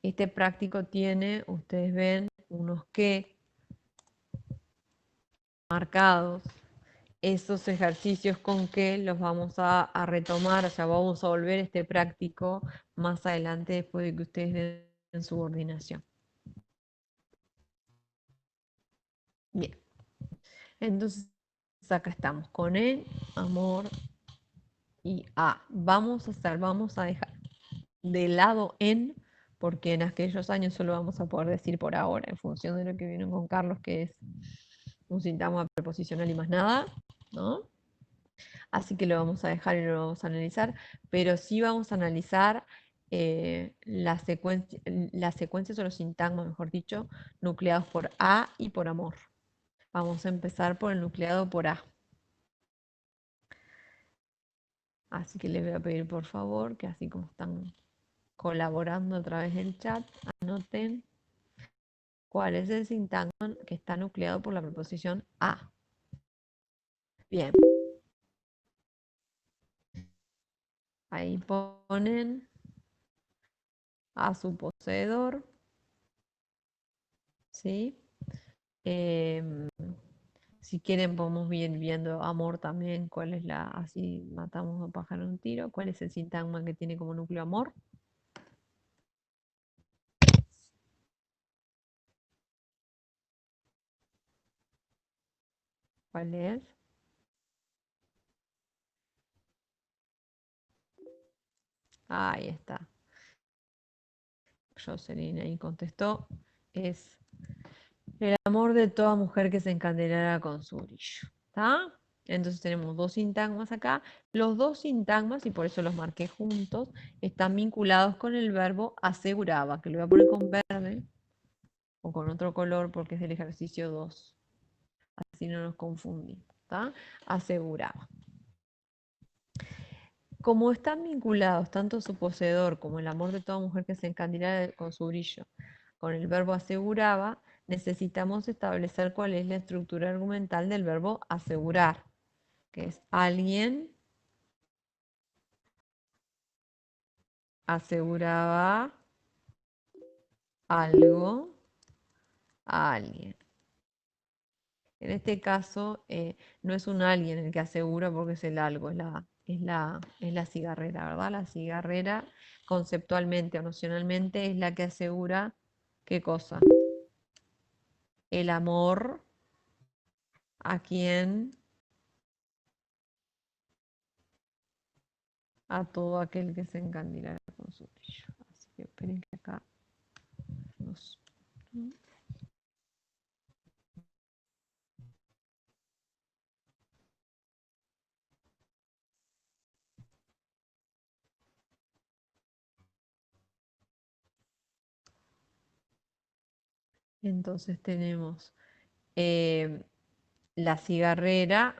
este práctico tiene, ustedes ven, unos que marcados. Esos ejercicios con que los vamos a retomar, o sea, vamos a volver este práctico más adelante después de que ustedes den su ordinación. Bien. Entonces, acá estamos con el amor y a. Vamos a dejar de lado en, porque en aquellos años solo vamos a poder decir por ahora, en función de lo que vieron con Carlos, que es un sintagma preposicional y más nada, ¿no? Así que lo vamos a dejar y no lo vamos a analizar, pero sí vamos a analizar las secuencias o los sintagmas, mejor dicho, nucleados por a y por amor. Vamos a empezar por el nucleado por a. Así que les voy a pedir por favor que así como están colaborando a través del chat, anoten cuál es el sintagma que está nucleado por la preposición a. Bien, ahí ponen a su poseedor, ¿sí? Si quieren podemos ir viendo amor también, cuál es así matamos a un pájaro en un tiro, cuál es el sintagma que tiene como núcleo amor. ¿Cuál es? Ahí está. Jocelyn ahí contestó. Es el amor de toda mujer que se encandelara con su brillo. ¿Está? Entonces tenemos 2 sintagmas acá. Los 2 sintagmas, y por eso los marqué juntos, están vinculados con el verbo aseguraba, que lo voy a poner con verde o con otro color porque es del ejercicio 2. Así no nos confundimos. ¿Está? Aseguraba. Como están vinculados tanto su poseedor como el amor de toda mujer que se encandila con su brillo, con el verbo aseguraba, necesitamos establecer cuál es la estructura argumental del verbo asegurar, que es alguien aseguraba algo a alguien. En este caso, no es un alguien el que asegura porque es el algo, es la cigarrera, ¿verdad? La cigarrera conceptualmente o nocionalmente es la que asegura, ¿qué cosa? El amor a quien, a todo aquel que se encandilara con su brillo. Así que esperen que acá nos... Entonces tenemos eh, la cigarrera,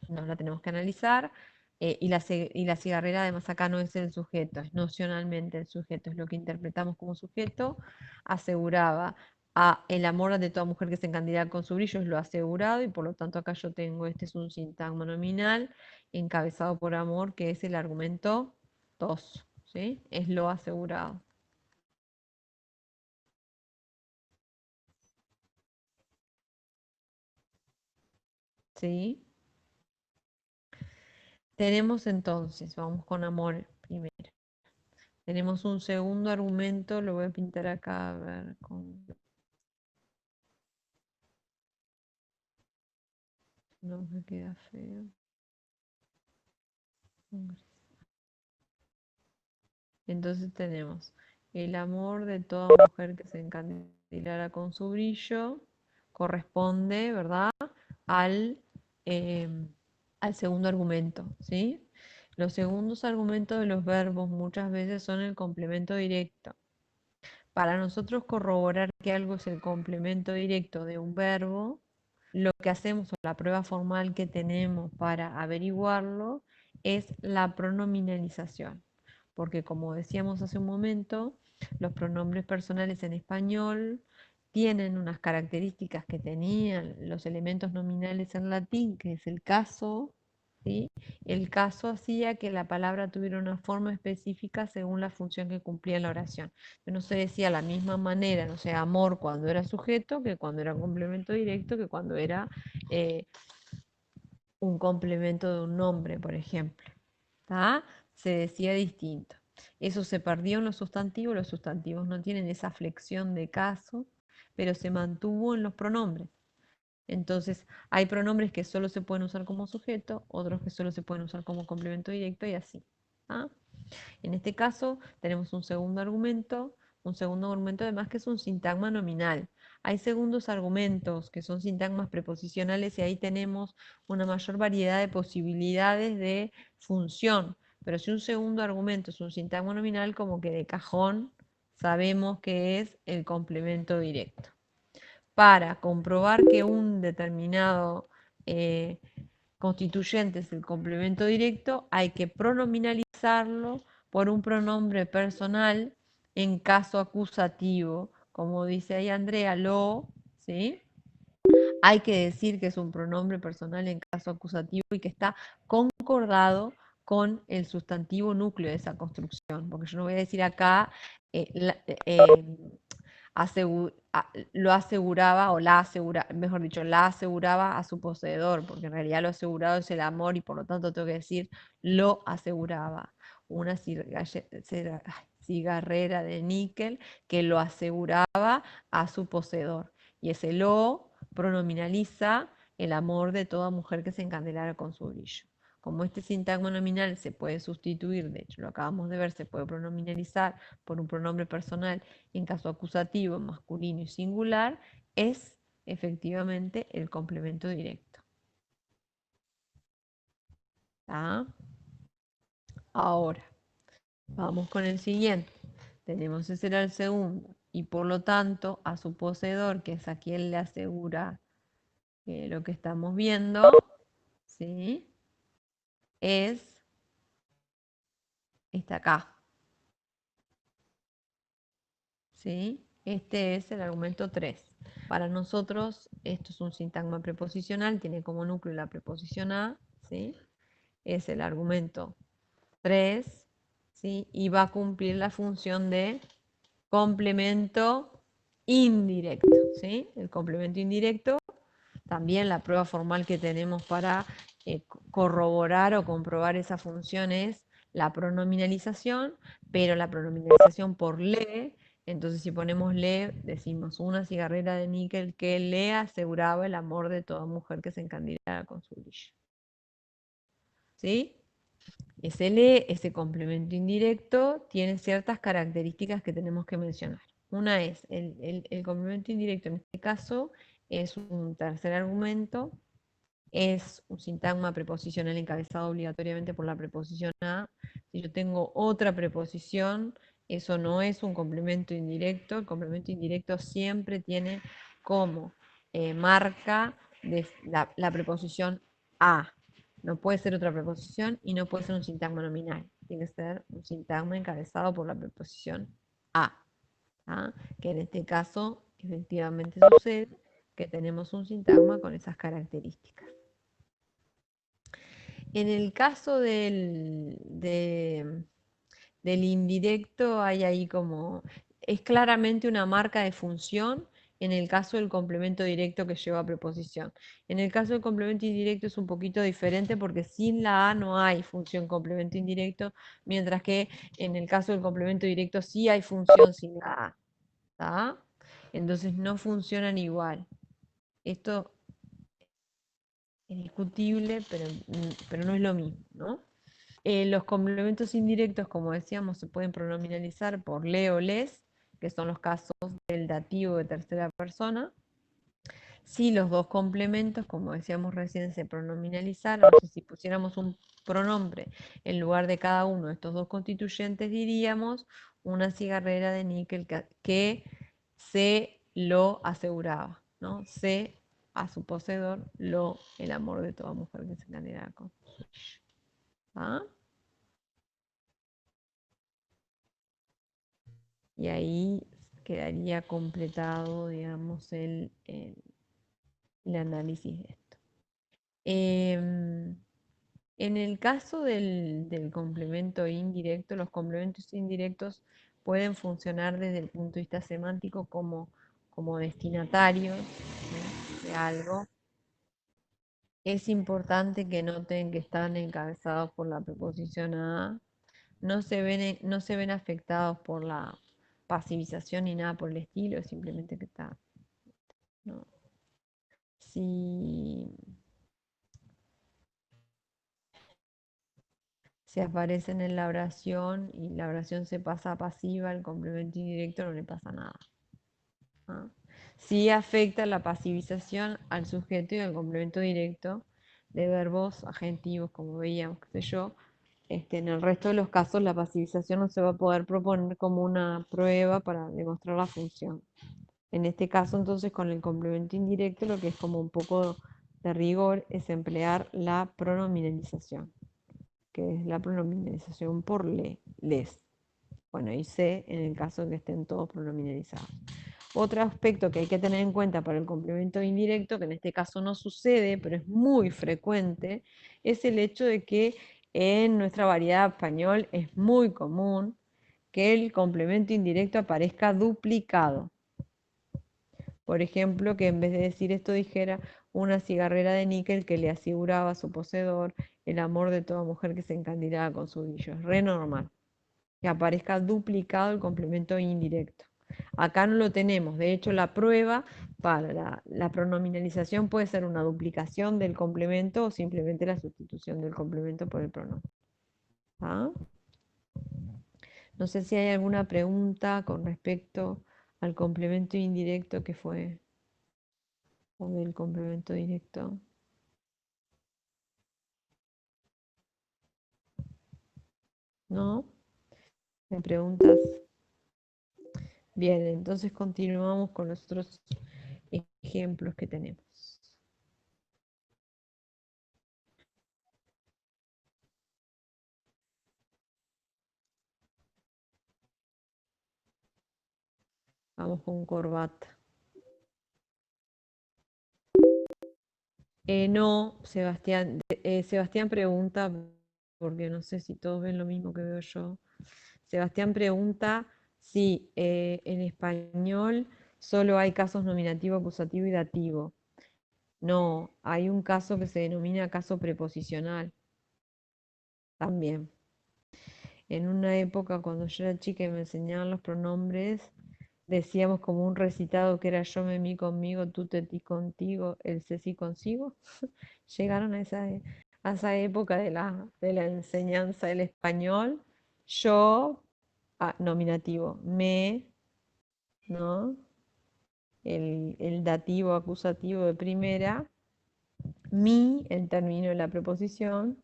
no la tenemos que analizar, y la cigarrera además acá no es el sujeto, es nocionalmente el sujeto, es lo que interpretamos como sujeto, aseguraba a el amor de toda mujer que se encandila con su brillo, es lo asegurado, y por lo tanto acá yo tengo, este es un sintagma nominal, encabezado por amor, que es el argumento 2, ¿sí? Es lo asegurado. ¿Sí? Tenemos entonces, vamos con amor primero. Tenemos un segundo argumento, lo voy a pintar acá, a ver, no me queda feo. Entonces tenemos el amor de toda mujer que se encandilara con su brillo, corresponde, ¿verdad? Al, eh, al segundo argumento, ¿sí? Los segundos argumentos de los verbos muchas veces son el complemento directo. Para nosotros corroborar que algo es el complemento directo de un verbo, lo que hacemos o la prueba formal que tenemos para averiguarlo es la pronominalización. Porque como decíamos hace un momento, los pronombres personales en español tienen unas características que tenían los elementos nominales en latín, que es el caso, ¿sí? El caso hacía que la palabra tuviera una forma específica según la función que cumplía en la oración. No se decía la misma manera, no sé, amor cuando era sujeto, que cuando era complemento directo, que cuando era eh, un complemento de un nombre, por ejemplo. ¿Tá? Se decía distinto. Eso se perdió en los sustantivos no tienen esa flexión de caso, pero se mantuvo en los pronombres. Entonces, hay pronombres que solo se pueden usar como sujeto, otros que solo se pueden usar como complemento directo y así. ¿Ah? En este caso, tenemos un segundo argumento además que es un sintagma nominal. Hay segundos argumentos que son sintagmas preposicionales y ahí tenemos una mayor variedad de posibilidades de función. Pero si un segundo argumento es un sintagma nominal, como que de cajón sabemos que es el complemento directo. Para comprobar que un determinado constituyente es el complemento directo, hay que pronominalizarlo por un pronombre personal en caso acusativo. Como dice ahí Andrea, lo, ¿sí? Hay que decir que es un pronombre personal en caso acusativo y que está concordado con el sustantivo núcleo de esa construcción. Porque yo no voy a decir acá lo aseguraba o la aseguraba, mejor dicho, la aseguraba a su poseedor, porque en realidad lo asegurado es el amor y por lo tanto tengo que decir lo aseguraba. Una cigarrera de níquel que lo aseguraba a su poseedor. Y ese lo pronominaliza el amor de toda mujer que se encandelara con su brillo. Como este sintagma nominal se puede sustituir, de hecho lo acabamos de ver, se puede pronominalizar por un pronombre personal en caso acusativo, masculino y singular, es efectivamente el complemento directo. ¿Tá? Ahora, vamos con el siguiente. Tenemos ese era el segundo y por lo tanto a su poseedor, que es a quien le asegura lo que estamos viendo, ¿sí? Es está acá. ¿Sí? Este es el argumento 3. Para nosotros, esto es un sintagma preposicional, tiene como núcleo la preposición a, ¿sí? Es el argumento 3, ¿sí? Y va a cumplir la función de complemento indirecto, ¿sí? El complemento indirecto, también la prueba formal que tenemos para corroborar o comprobar esa función es la pronominalización, pero la pronominalización por le. Entonces, si ponemos le, decimos una cigarrera de níquel que le aseguraba el amor de toda mujer que se encandilara con su brillo. ¿Sí? Ese le, ese complemento indirecto, tiene ciertas características que tenemos que mencionar. Una es, el complemento indirecto en este caso es un tercer argumento, es un sintagma preposicional encabezado obligatoriamente por la preposición a. Si yo tengo otra preposición, eso no es un complemento indirecto. El complemento indirecto siempre tiene como marca la preposición a. No puede ser otra preposición y no puede ser un sintagma nominal. Tiene que ser un sintagma encabezado por la preposición a. ¿Ah? Que en este caso efectivamente sucede que tenemos un sintagma con esas características. En el caso del indirecto hay ahí como, es claramente una marca de función en el caso del complemento directo que lleva preposición. En el caso del complemento indirecto es un poquito diferente porque sin la A no hay función complemento indirecto, mientras que en el caso del complemento directo sí hay función sin la A. ¿Tá? Entonces no funcionan igual. Esto es discutible, pero no es lo mismo, ¿no? Los complementos indirectos, como decíamos, se pueden pronominalizar por le o les, que son los casos del dativo de tercera persona. Si los dos complementos, como decíamos recién, se pronominalizaran, o sea, si pusiéramos un pronombre en lugar de cada uno de estos dos constituyentes, diríamos una cigarrera de níquel que se lo aseguraba, ¿no? Se a su poseedor el amor de toda mujer que se encandilara con. ¿Ah? Y ahí quedaría completado, digamos, el análisis de esto. En el caso del complemento indirecto, los complementos indirectos pueden funcionar desde el punto de vista semántico como destinatarios, ¿no?, de algo. Es importante que noten que están encabezados por la preposición a. No se ven afectados por la pasivización ni nada por el estilo, es simplemente que está. ¿No? Si, si aparecen en la oración y la oración se pasa a pasiva, el complemento indirecto no le pasa nada. ¿Ah? Sí afecta la pasivización al sujeto y al complemento directo de verbos agentivos, como veíamos, qué sé yo. En el resto de los casos la pasivización no se va a poder proponer como una prueba para demostrar la función. En este caso, entonces, con el complemento indirecto, lo que es como un poco de rigor es emplear la pronominalización, que es la pronominalización por les. Bueno, y se en el caso de que estén todos pronominalizados. Otro aspecto que hay que tener en cuenta para el complemento indirecto, que en este caso no sucede, pero es muy frecuente, es el hecho de que en nuestra variedad español es muy común que el complemento indirecto aparezca duplicado. Por ejemplo, que en vez de decir esto dijera una cigarrera de níquel que le aseguraba a su poseedor el amor de toda mujer que se encandilaba con su brillo. Es re normal que aparezca duplicado el complemento indirecto. Acá no lo tenemos. De hecho, la prueba para la pronominalización puede ser una duplicación del complemento o simplemente la sustitución del complemento por el pronombre. ¿Ah? No sé si hay alguna pregunta con respecto al complemento indirecto que fue, o del complemento directo. ¿No? ¿Me preguntas? Bien, entonces continuamos con los otros ejemplos que tenemos. Vamos con corbata. No, Sebastián. Sebastián pregunta, porque no sé si todos ven lo mismo que veo yo. Sebastián pregunta si en español solo hay casos nominativo, acusativo y dativo. No, hay un caso que se denomina caso preposicional también. En una época cuando yo era chica y me enseñaban los pronombres, decíamos como un recitado que era yo me mí conmigo, tú te ti contigo, el se sí consigo. Llegaron a esa época de la enseñanza del español. Yo, nominativo, me, ¿no? El dativo acusativo de primera, mi, el término de la preposición,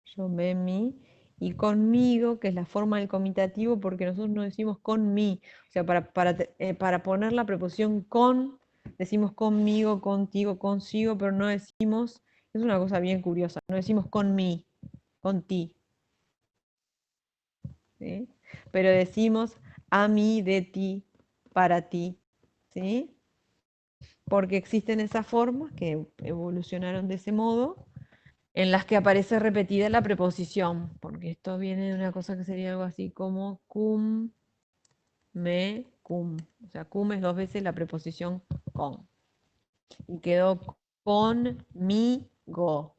yo, me, mi, y conmigo, que es la forma del comitativo, porque nosotros no decimos con mí, o sea, para poner la preposición con, decimos conmigo, contigo, consigo, pero no decimos, es una cosa bien curiosa, no decimos con mí, con ti, ¿sí? Pero decimos a mí, de ti, para ti, ¿sí? Porque existen esas formas que evolucionaron de ese modo, en las que aparece repetida la preposición, porque esto viene de una cosa que sería algo así como cum, me, cum. O sea, cum es dos veces la preposición con. Y quedó conmigo,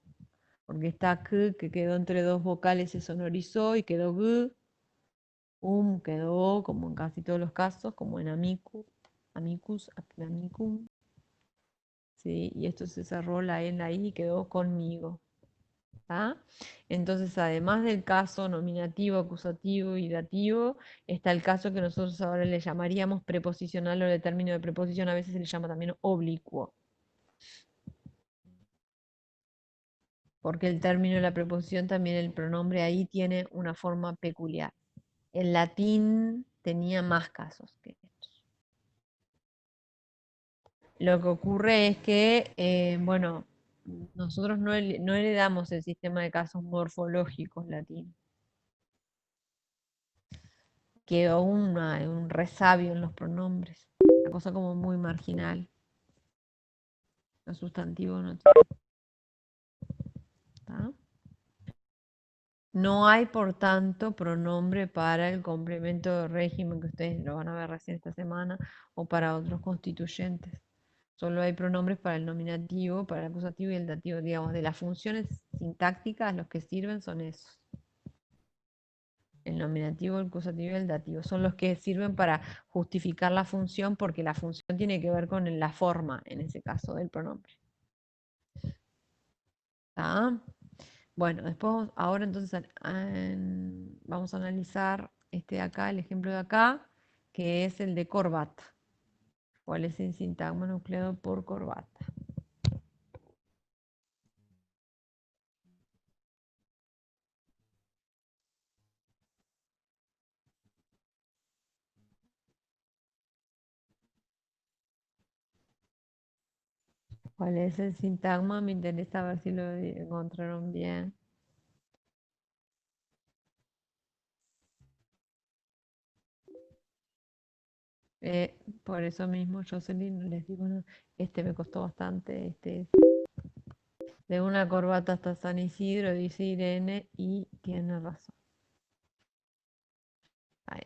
porque está k, que quedó entre dos vocales, se sonorizó y quedó g, quedó, como en casi todos los casos, como en amicus, amicum, ¿sí? Y esto se cerró la E en la I y quedó conmigo. ¿Tá? Entonces, además del caso nominativo, acusativo y dativo, está el caso que nosotros ahora le llamaríamos preposicional, o el término de preposición a veces se le llama también oblicuo, porque el término de la preposición también el pronombre ahí tiene una forma peculiar. El latín tenía más casos que estos. Lo que ocurre es que, bueno, nosotros no heredamos el sistema de casos morfológicos latino. Quedó un resabio en los pronombres, una cosa como muy marginal. Los sustantivos no tienen. ¿Tá? No hay, por tanto, pronombre para el complemento de régimen, que ustedes lo van a ver recién esta semana, o para otros constituyentes. Solo hay pronombres para el nominativo, para el acusativo y el dativo. Digamos, de las funciones sintácticas, los que sirven son esos. El nominativo, el acusativo y el dativo. Son los que sirven para justificar la función, porque la función tiene que ver con la forma, en ese caso, del pronombre. ¿Tá? Bueno, después, ahora entonces vamos a analizar este de acá, el ejemplo de acá, que es el de corbata. ¿Cuál es el sintagma nucleado por corbata? ¿Cuál es el sintagma? Me interesa ver si lo encontraron bien. Por eso mismo, Jocelyn, les digo, no, este me costó bastante, este es de una corbata hasta San Isidro, dice Irene, y tiene razón.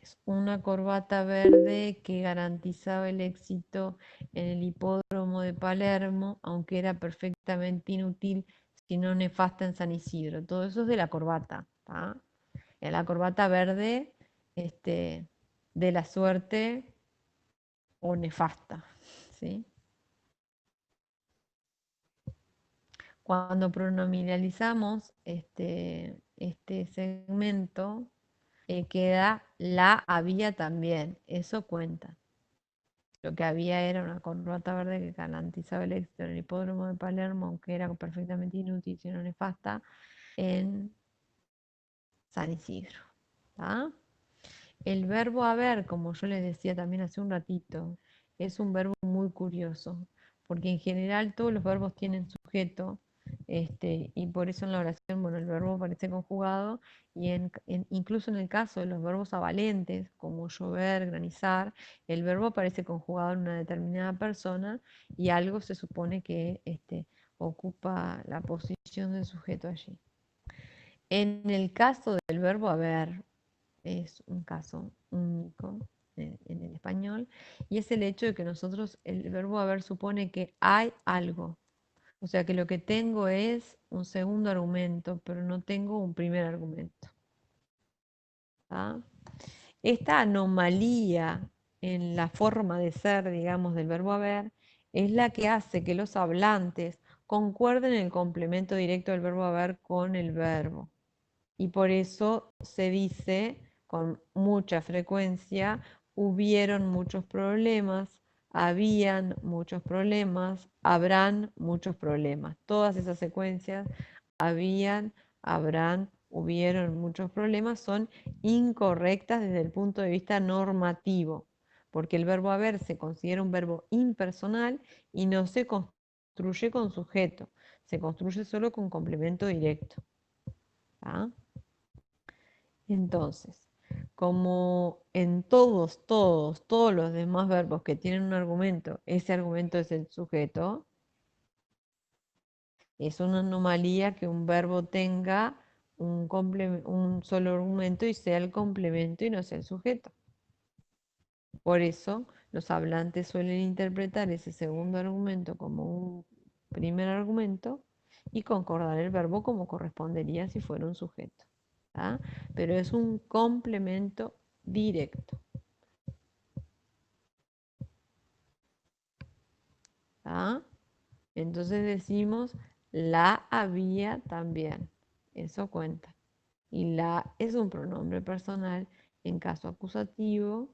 Es una corbata verde que garantizaba el éxito en el hipódromo de Palermo, aunque era perfectamente inútil, si no nefasta en San Isidro. Todo eso es de la corbata. ¿Tá? La corbata verde, de la suerte o nefasta. ¿Sí? Cuando pronominalizamos este segmento, queda la había también. Eso cuenta. Lo que había era una corbata verde que garantizaba el éxito en el hipódromo de Palermo, aunque era perfectamente inútil, sino nefasta, en San Isidro. ¿Tá? El verbo haber, como yo les decía también hace un ratito, es un verbo muy curioso, porque en general todos los verbos tienen sujeto, Y por eso en la oración, bueno, el verbo aparece conjugado y incluso en el caso de los verbos avalentes, como llover, granizar, el verbo aparece conjugado en una determinada persona y algo se supone que ocupa la posición del sujeto allí. En el caso del verbo haber, es un caso único en el español, y es el hecho de que nosotros, el verbo haber supone que hay algo. O sea que lo que tengo es un segundo argumento, pero no tengo un primer argumento. ¿Ah? Esta anomalía en la forma de ser, digamos, del verbo haber, es la que hace que los hablantes concuerden en el complemento directo del verbo haber con el verbo. Y por eso se dice con mucha frecuencia, hubieron muchos problemas, habían muchos problemas, habrán muchos problemas. Todas esas secuencias, habían, habrán, hubieron muchos problemas, son incorrectas desde el punto de vista normativo, porque el verbo haber se considera un verbo impersonal y no se construye con sujeto, se construye solo con complemento directo. ¿Ah? Entonces, como en todos los demás verbos que tienen un argumento, ese argumento es el sujeto, es una anomalía que un verbo tenga un solo argumento y sea el complemento y no sea el sujeto. Por eso los hablantes suelen interpretar ese segundo argumento como un primer argumento y concordar el verbo como correspondería si fuera un sujeto. ¿Ah? Pero es un complemento directo. ¿Ah? Entonces decimos la había también. Eso cuenta. Y la es un pronombre personal en caso acusativo,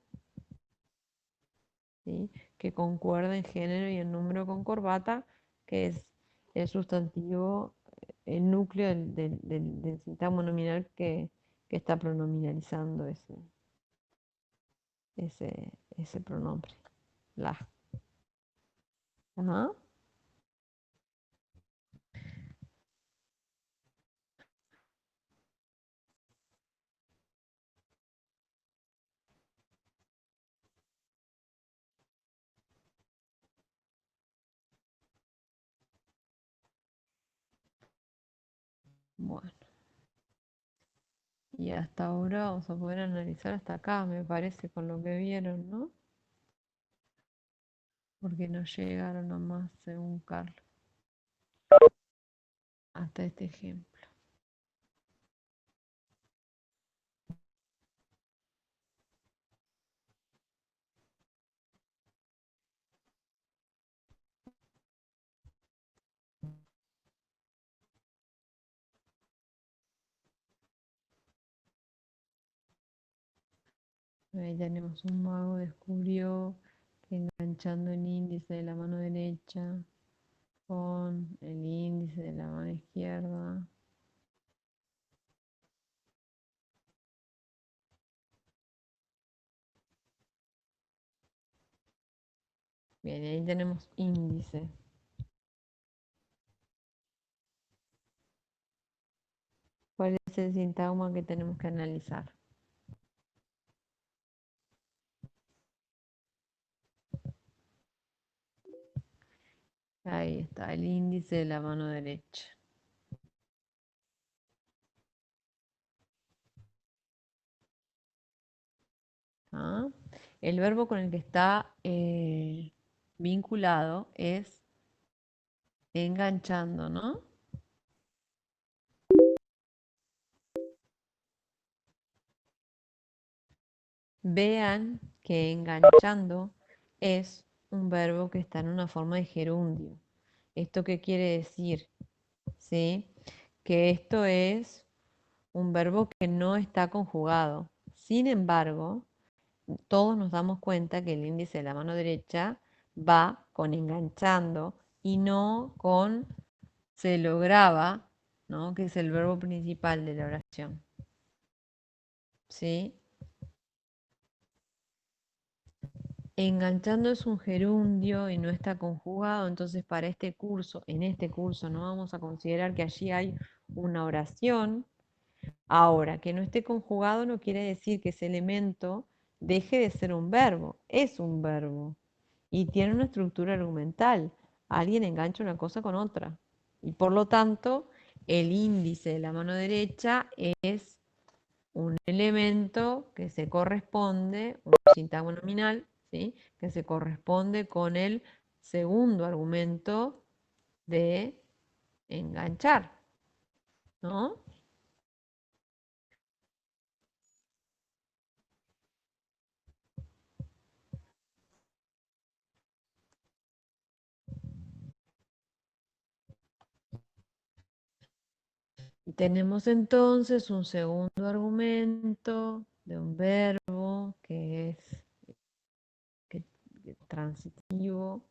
¿sí? Que concuerda en género y en número con corbata, que es el sustantivo, el núcleo del sintagma nominal que está pronominalizando ese pronombre, la. Ajá. Bueno, y hasta ahora vamos a poder analizar hasta acá, me parece, con lo que vieron, ¿no? Porque no llegaron a más, según Carlos, hasta este ejemplo. Ahí tenemos un mago descubrió que enganchando el índice de la mano derecha con el índice de la mano izquierda. Bien, ahí tenemos índice. ¿Cuál es el sintagma que tenemos que analizar? Ahí está, el índice de la mano derecha. ¿Ah? El verbo con el que está vinculado es enganchando, ¿no? Vean que enganchando es un verbo que está en una forma de gerundio. ¿Esto qué quiere decir? ¿Sí? Que esto es un verbo que no está conjugado. Sin embargo, todos nos damos cuenta que el índice de la mano derecha va con enganchando y no con se lograba, ¿no? Que es el verbo principal de la oración. ¿Sí? Enganchando es un gerundio y no está conjugado, entonces para este curso, en este curso no vamos a considerar que allí hay una oración. Ahora, que no esté conjugado no quiere decir que ese elemento deje de ser un verbo, es un verbo y tiene una estructura argumental. Alguien engancha una cosa con otra y por lo tanto el índice de la mano derecha es un elemento que se corresponde, un sintagma nominal, ¿sí? Que se corresponde con el segundo argumento de enganchar, ¿no? Tenemos entonces un segundo argumento de un verbo que es que- transitivo.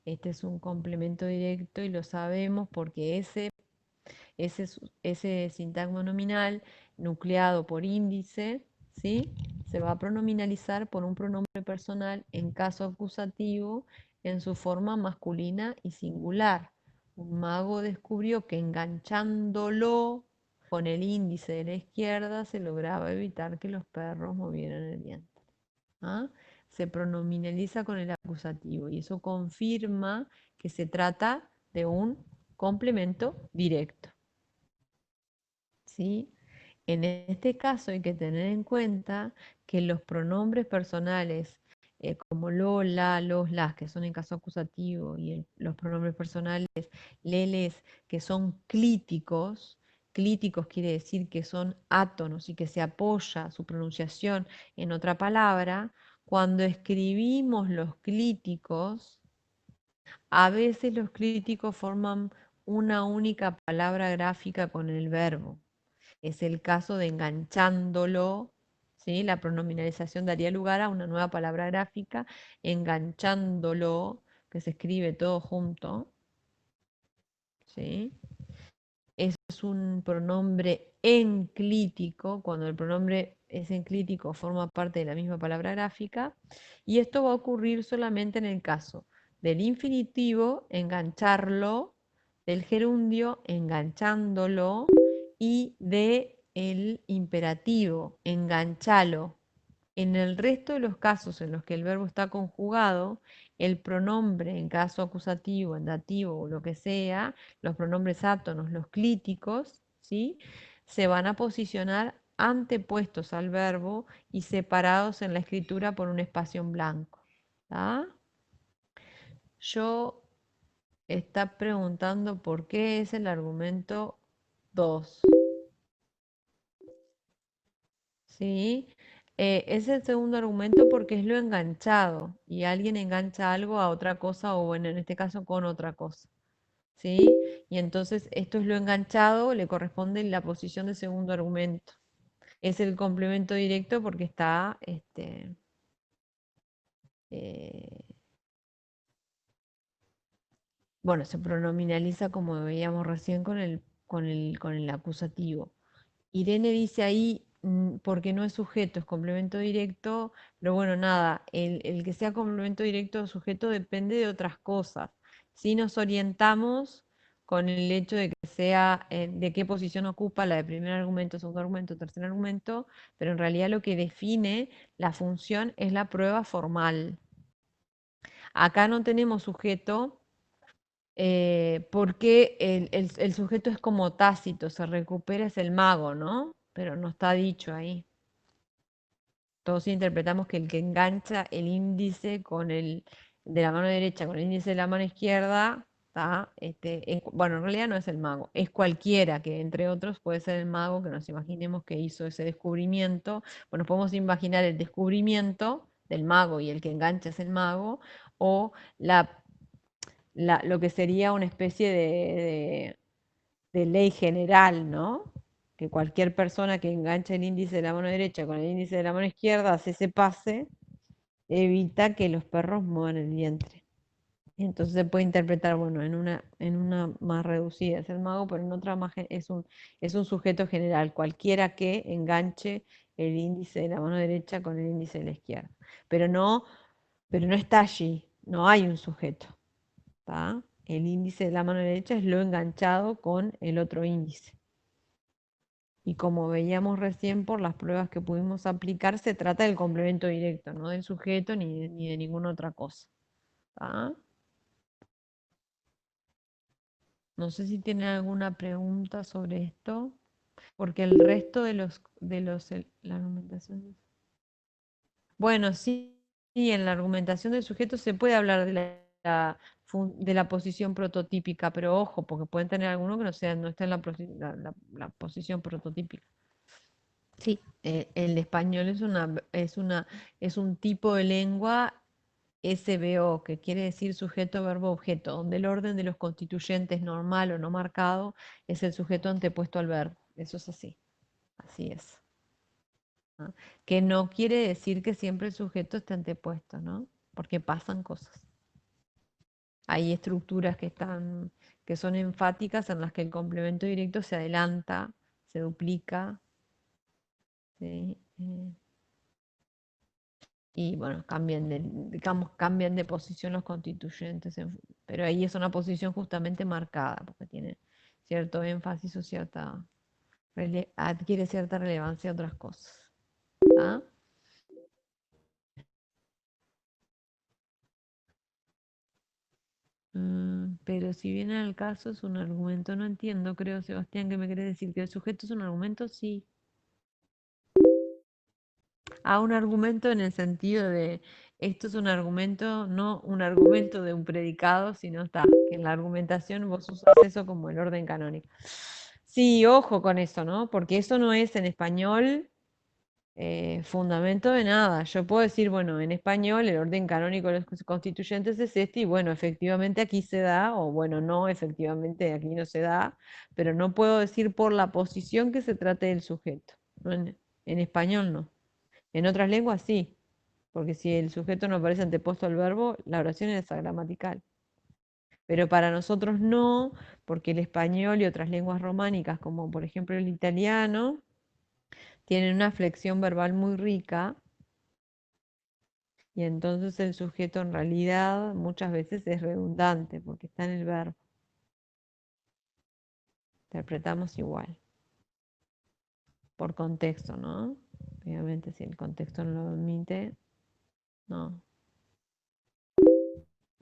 Este es un complemento directo y lo sabemos porque ese sintagma nominal nucleado por índice, ¿sí? Se va a pronominalizar por un pronombre personal en caso acusativo en su forma masculina y singular. Un mago descubrió que enganchándolo con el índice de la izquierda se lograba evitar que los perros movieran el vientre. ¿Ah? Se pronominaliza con el acusativo y eso confirma que se trata de un complemento directo. ¿Sí? En este caso hay que tener en cuenta que los pronombres personales como lo, la, los, las, que son en caso acusativo, y los pronombres personales leles, que son clíticos, clíticos quiere decir que son átonos y que se apoya su pronunciación en otra palabra, cuando escribimos los clíticos, a veces los clíticos forman una única palabra gráfica con el verbo. Es el caso de enganchándolo, ¿sí? La pronominalización daría lugar a una nueva palabra gráfica, enganchándolo, que se escribe todo junto, ¿sí? Es un pronombre enclítico, cuando el pronombre es enclítico forma parte de la misma palabra gráfica, y esto va a ocurrir solamente en el caso del infinitivo, engancharlo, del gerundio, enganchándolo, y de el imperativo, enganchalo. En el resto de los casos en los que el verbo está conjugado, el pronombre en caso acusativo, en dativo o lo que sea, los pronombres átonos, los clíticos, ¿sí? Se van a posicionar antepuestos al verbo y separados en la escritura por un espacio en blanco. ¿Tá? Yo está preguntando por qué es el argumento 2. ¿Sí? Es el segundo argumento porque es lo enganchado y alguien engancha algo a otra cosa o bueno, en este caso con otra cosa. ¿Sí? Y entonces esto es lo enganchado, le corresponde la posición de segundo argumento. Es el complemento directo porque está, eh, bueno, se pronominaliza como veíamos recién con el acusativo. Irene dice ahí, porque no es sujeto, es complemento directo, pero bueno, nada, el que sea complemento directo o sujeto depende de otras cosas. Si nos orientamos con el hecho de que sea, de qué posición ocupa la de primer argumento, segundo argumento, tercer argumento, pero en realidad lo que define la función es la prueba formal. Acá no tenemos sujeto, porque el sujeto es como tácito, se recupera es el mago, ¿no? Pero no está dicho ahí. Todos interpretamos que el que engancha el índice con el de la mano derecha con el índice de la mano izquierda, está, bueno, en realidad no es el mago, es cualquiera que entre otros puede ser el mago que nos imaginemos que hizo ese descubrimiento. Bueno, podemos imaginar el descubrimiento del mago y el que engancha es el mago, o lo que sería una especie de ley general, ¿no? Que cualquier persona que enganche el índice de la mano derecha con el índice de la mano izquierda hace ese pase, evita que los perros muevan el vientre. Entonces se puede interpretar, bueno, en una más reducida es el mago, pero en otra más es un sujeto general, cualquiera que enganche el índice de la mano derecha con el índice de la izquierda. Pero no pero no está allí, no hay un sujeto. ¿Tá? El índice de la mano derecha es lo enganchado con el otro índice. Y como veíamos recién por las pruebas que pudimos aplicar, se trata del complemento directo, no del sujeto ni de ninguna otra cosa. ¿Tá? No sé si tienen alguna pregunta sobre esto, porque el resto la argumentación. Bueno, sí, sí, en la argumentación del sujeto se puede hablar de la posición prototípica, pero ojo, porque pueden tener alguno que no está en la posición prototípica. Sí, el español es un tipo de lengua SVO, que quiere decir sujeto, verbo, objeto, donde el orden de los constituyentes normal o no marcado es el sujeto antepuesto al verbo. Eso es así, así es. ¿No? Que no quiere decir que siempre el sujeto esté antepuesto, ¿no? Porque pasan cosas. Hay estructuras que son enfáticas en las que el complemento directo se adelanta, se duplica, ¿sí? Y bueno, cambian de posición los constituyentes, pero ahí es una posición justamente marcada, porque tiene cierto énfasis o adquiere cierta relevancia a otras cosas. ¿Ah? Pero si viene al caso es un argumento, no entiendo, creo, Sebastián, que me quiere decir que el sujeto es un argumento, sí. Un argumento en el sentido de, esto es un argumento, no un argumento de un predicado, sino que en la argumentación vos usas eso como el orden canónico. Sí, ojo con eso, ¿no? Porque eso no es en español fundamento de nada. Yo puedo decir, bueno, en español el orden canónico de los constituyentes es este, y bueno, efectivamente aquí se da, o bueno, no, efectivamente aquí no se da, pero no puedo decir por la posición que se trate del sujeto. ¿No? En español no. En otras lenguas sí, porque si el sujeto no aparece antepuesto al verbo, la oración es agramatical. Pero para nosotros no, porque el español y otras lenguas románicas, como por ejemplo el italiano, tienen una flexión verbal muy rica y entonces el sujeto en realidad muchas veces es redundante porque está en el verbo. Interpretamos igual, por contexto, ¿no? Obviamente si el contexto no lo admite, no.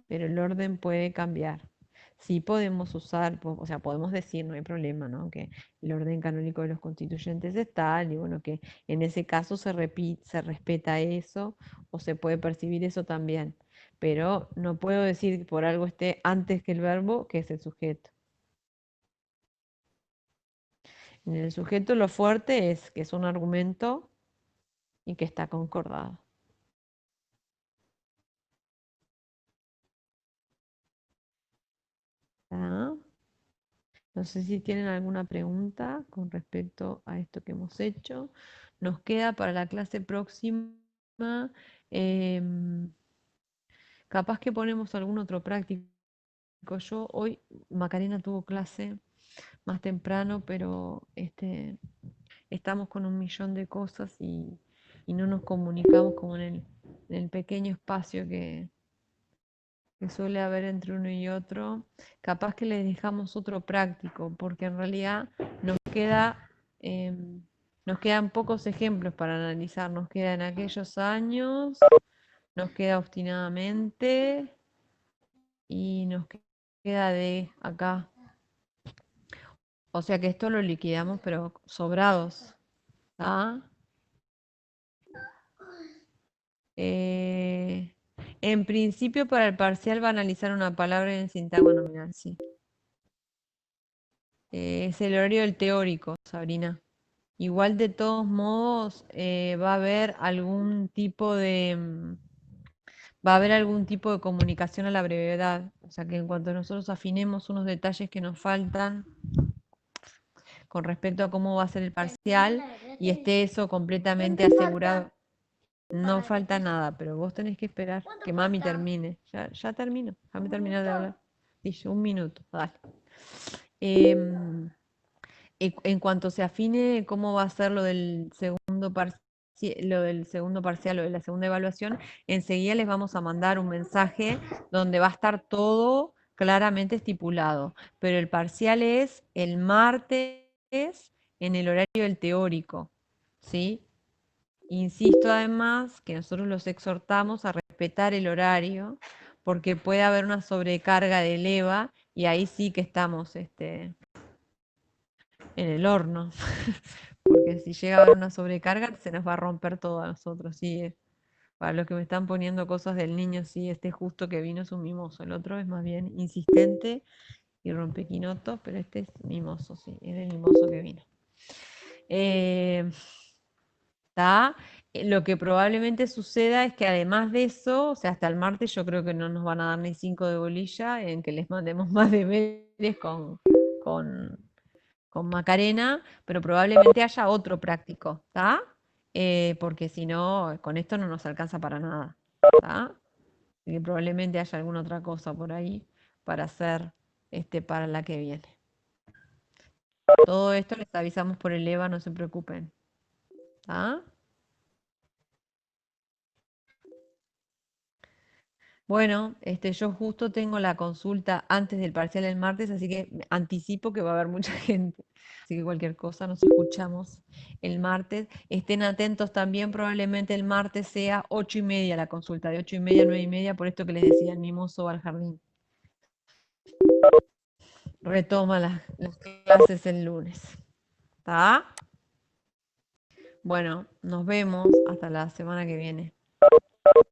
Pero el orden puede cambiar. Sí podemos usar, o sea, podemos decir, no hay problema, ¿no? Que el orden canónico de los constituyentes es tal, y bueno, que en ese caso se respeta eso, o se puede percibir eso también. Pero no puedo decir que por algo esté antes que el verbo, que es el sujeto. En el sujeto lo fuerte es que es un argumento y que está concordado. ¿Está? No sé si tienen alguna pregunta con respecto a esto que hemos hecho. Nos queda para la clase próxima, em, capaz que ponemos algún otro práctico. Yo hoy, Macarena tuvo clase más temprano, pero estamos con un millón de cosas y no nos comunicamos como en el pequeño espacio que suele haber entre uno y otro. Capaz que les dejamos otro práctico, porque en realidad nos queda, nos quedan pocos ejemplos para analizar. Nos queda en aquellos años, nos queda obstinadamente y nos queda de acá. O sea que esto lo liquidamos, pero sobrados. ¿Ah? Eh, en principio, para el parcial va a analizar una palabra en sintagma nominal, sí. Es el horario del teórico, Sabrina. Igual de todos modos va a haber va a haber algún tipo de comunicación a la brevedad. O sea que en cuanto nosotros afinemos unos detalles que nos faltan con respecto a cómo va a ser el parcial y esté eso completamente asegurado, no falta nada, pero vos tenés que esperar que mami termine. Ya termino, déjame terminar de hablar. Dice, un minuto, dale. En cuanto se afine cómo va a ser lo del segundo parcial, lo del segundo parcial o de la segunda evaluación, enseguida les vamos a mandar un mensaje donde va a estar todo claramente estipulado. Pero el parcial es el martes en el horario del teórico, ¿sí? Insisto además que nosotros los exhortamos a respetar el horario porque puede haber una sobrecarga del EVA y ahí sí que estamos en el horno. Porque si llega a haber una sobrecarga se nos va a romper todo a nosotros. Sí, para los que me están poniendo cosas del niño, sí, este justo que vino es un mimoso. El otro es más bien insistente y rompequinotos, pero este es mimoso, sí, es el mimoso que vino. ¿Está? Lo que probablemente suceda es que además de eso, o sea, hasta el martes yo creo que no nos van a dar ni 5 de bolilla en que les mandemos más deberes con, con Macarena, pero probablemente haya otro práctico, ¿está? Porque si no, con esto no nos alcanza para nada, ¿está? Así que probablemente haya alguna otra cosa por ahí para hacer para la que viene. Todo esto les avisamos por el EVA, no se preocupen. ¿Ah? Bueno, yo justo tengo la consulta antes del parcial el martes, así que anticipo que va a haber mucha gente. Así que cualquier cosa nos escuchamos el martes. Estén atentos también, probablemente el martes sea 8:30 la consulta, de 8:30 a 9:30, por esto que les decía, el mimoso va al jardín. Retoma las clases el lunes. ¿Está? Bueno, nos vemos hasta la semana que viene.